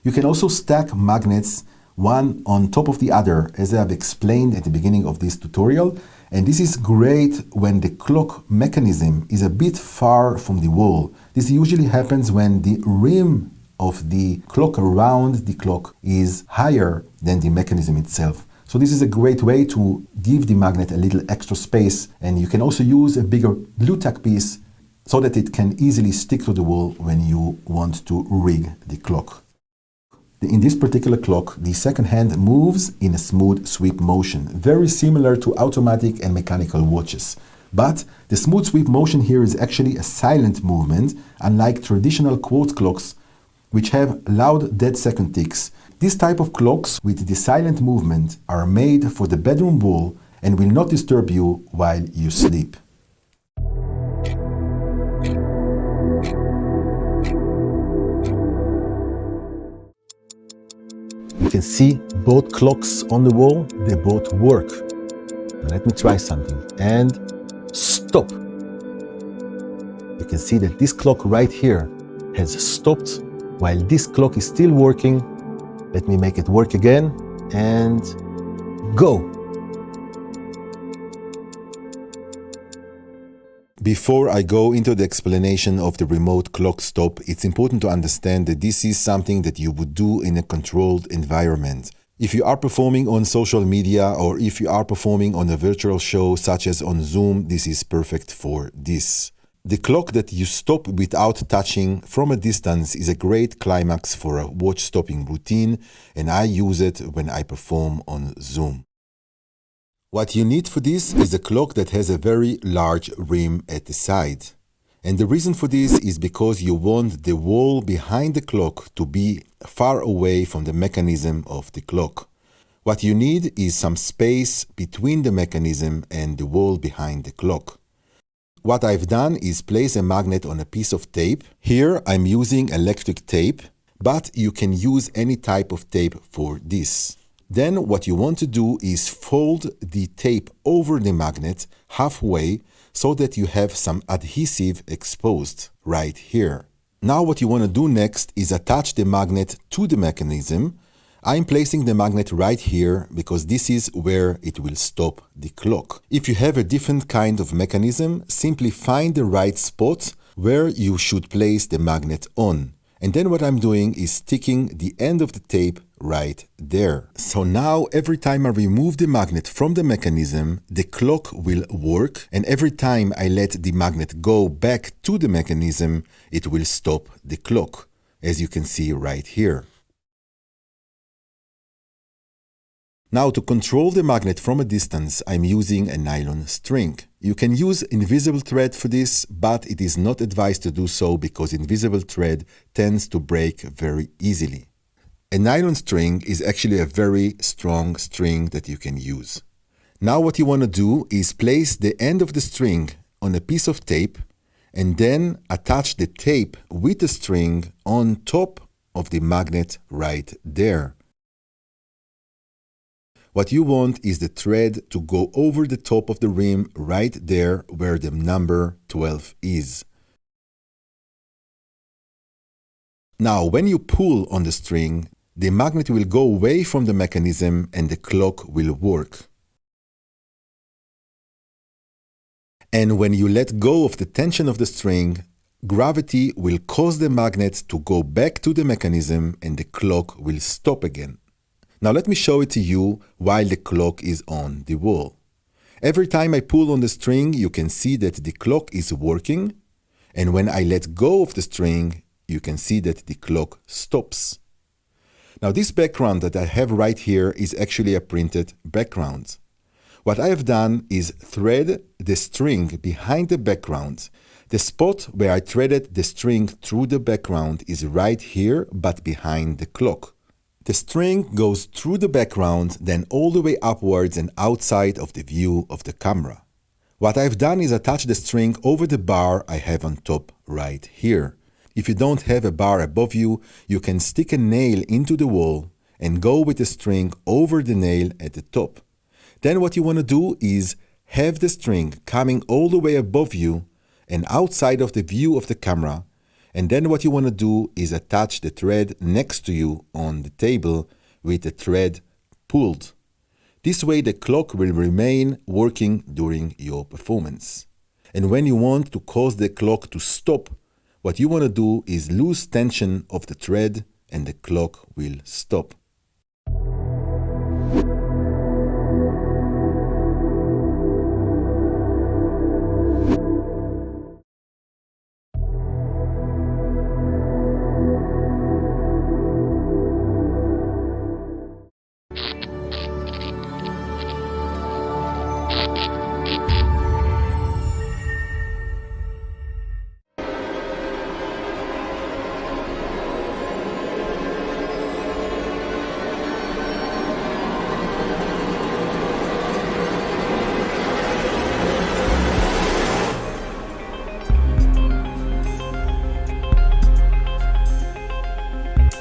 You can also stack magnets one on top of the other, as I have explained at the beginning of this tutorial. And this is great when the clock mechanism is a bit far from the wall. This usually happens when the rim of the clock around the clock is higher than the mechanism itself. So this is a great way to give the magnet a little extra space, and you can also use a bigger blue tack piece so that it can easily stick to the wall when you want to rig the clock. In this particular clock, the second hand moves in a smooth sweep motion, very similar to automatic and mechanical watches. But the smooth sweep motion here is actually a silent movement, unlike traditional quartz clocks, which have loud dead second ticks. This type of clocks with the silent movement are made for the bedroom wall and will not disturb you while you sleep. You can see both clocks on the wall, they both work. Let me try something, and stop. You can see that this clock right here has stopped while this clock is still working. Let me make it work again, and go. Before I go into the explanation of the remote clock stop, it's important to understand that this is something that you would do in a controlled environment. If you are performing on social media, or if you are performing on a virtual show such as on Zoom, this is perfect for this. The clock that you stop without touching from a distance is a great climax for a watch stopping routine, and I use it when I perform on Zoom. What you need for this is a clock that has a very large rim at the side. And the reason for this is because you want the wall behind the clock to be far away from the mechanism of the clock. What you need is some space between the mechanism and the wall behind the clock. What I've done is place a magnet on a piece of tape. Here I'm using electric tape, but you can use any type of tape for this. Then what you want to do is fold the tape over the magnet halfway so that you have some adhesive exposed right here. Now what you want to do next is attach the magnet to the mechanism. I'm placing the magnet right here because this is where it will stop the clock. If you have a different kind of mechanism, simply find the right spot where you should place the magnet on. And then what I'm doing is sticking the end of the tape right there. So now every time I remove the magnet from the mechanism, the clock will work, and every time I let the magnet go back to the mechanism, it will stop the clock, as you can see right here. Now to control the magnet from a distance, I'm using a nylon string. You can use invisible thread for this, but it is not advised to do so because invisible thread tends to break very easily. A nylon string is actually a very strong string that you can use. Now what you want to do is place the end of the string on a piece of tape and then attach the tape with the string on top of the magnet right there. What you want is the thread to go over the top of the rim right there where the number 12 is. Now, when you pull on the string, the magnet will go away from the mechanism and the clock will work. And when you let go of the tension of the string, gravity will cause the magnet to go back to the mechanism and the clock will stop again. Now let me show it to you while the clock is on the wall. Every time I pull on the string, you can see that the clock is working, and when I let go of the string, you can see that the clock stops. Now this background that I have right here is actually a printed background. What I have done is thread the string behind the background. The spot where I threaded the string through the background is right here, but behind the clock. The string goes through the background, then all the way upwards and outside of the view of the camera. What I've done is attach the string over the bar I have on top right here. If you don't have a bar above you, you can stick a nail into the wall and go with the string over the nail at the top. Then what you want to do is have the string coming all the way above you and outside of the view of the camera. And then what you want to do is attach the thread next to you on the table with the thread pulled. This way the clock will remain working during your performance. And when you want to cause the clock to stop, what you want to do is lose tension of the thread and the clock will stop.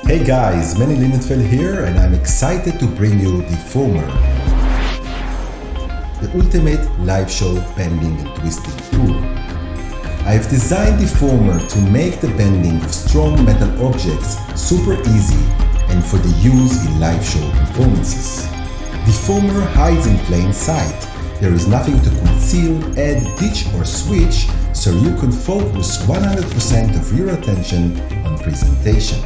Hey guys, Manny Lindenfeld here, and I'm excited to bring you Deformer, the ultimate live show bending and twisting tool. I've designed Deformer to make the bending of strong metal objects super easy and for the use in live show performances. Deformer hides in plain sight. There is nothing to conceal, add, ditch or switch, so you can focus 100% of your attention on presentation.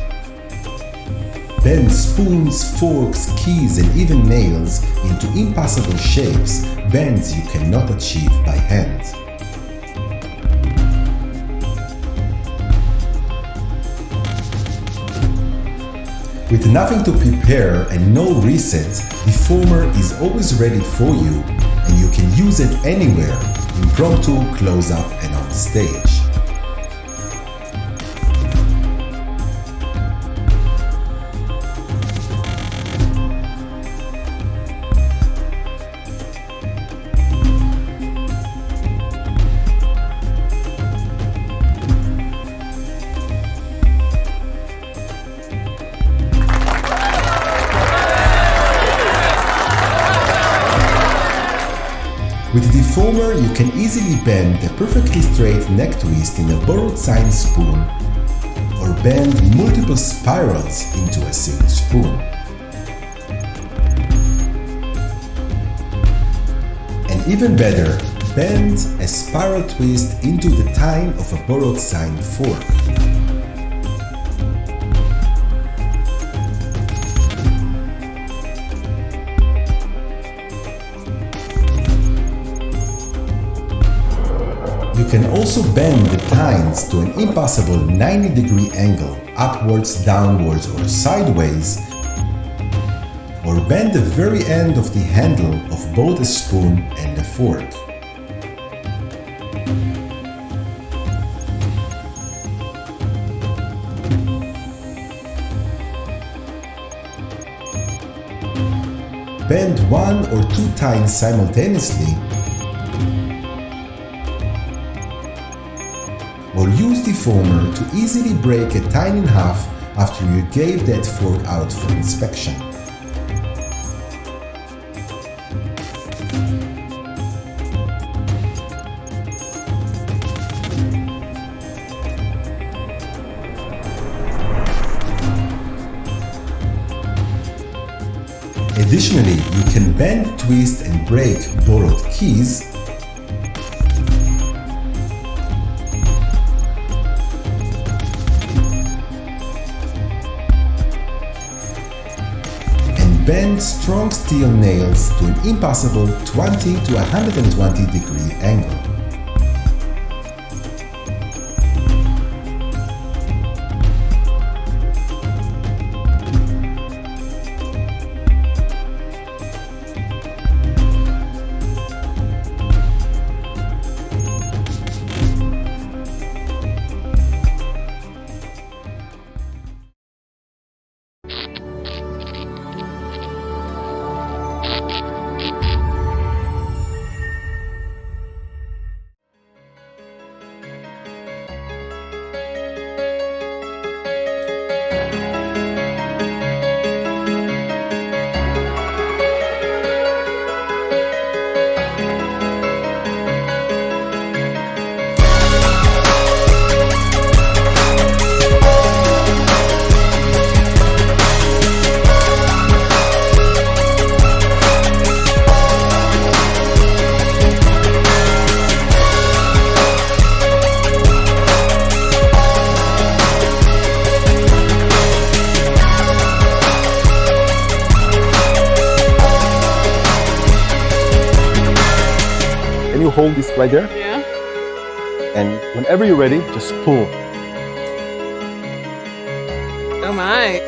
Bend spoons, forks, keys and even nails into impossible shapes, bends you cannot achieve by hand. With nothing to prepare and no reset, Deformer is always ready for you and you can use it anywhere, impromptu, close-up and on stage. With Deformer, you can easily bend a perfectly straight neck twist in a borrowed sine spoon, or bend multiple spirals into a single spoon. And even better, bend a spiral twist into the tine of a borrowed sine fork. You can also bend the tines to an impossible 90-degree angle, upwards, downwards or sideways, or bend the very end of the handle of both a spoon and a fork. Bend one or two tines simultaneously, or use Deformer to easily break a tine in half after you gave that fork out for inspection. Additionally, you can bend, twist, and break borrowed keys and bend strong steel nails to an impossible 20 to 120 degree angle. Can you hold this right there? Yeah. And whenever you're ready, just pull. Oh my.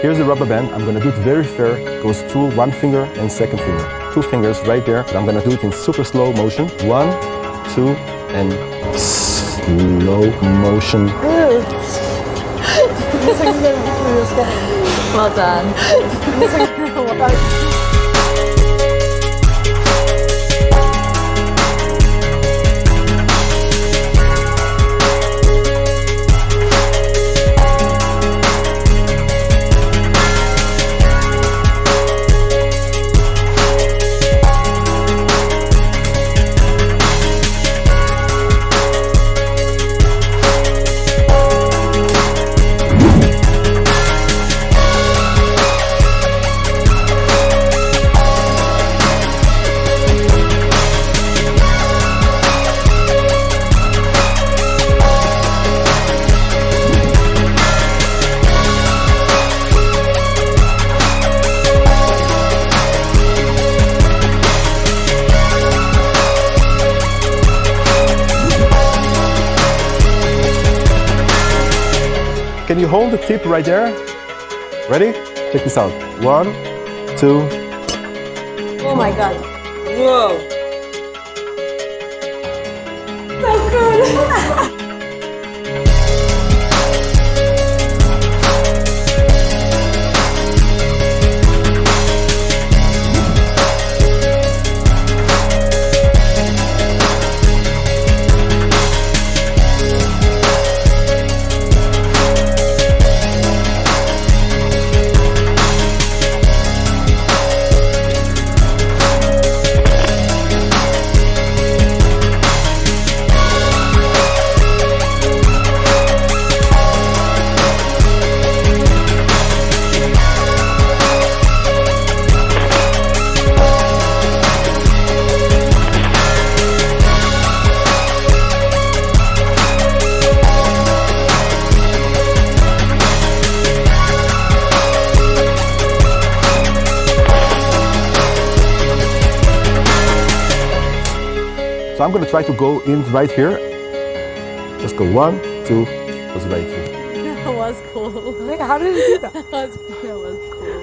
Here's the rubber band. I'm gonna do it very fair. Goes through one finger and second finger. Two fingers right there. But I'm gonna do it in super slow motion. 1, 2, and slow motion. Well done. Can you hold the tip right there? Ready? Check this out. 1, 2. Oh my god. Whoa. So good. So I'm gonna try to go in right here. Just go 1, 2, goes right through. That was cool. Like, how did you do that? That was cool.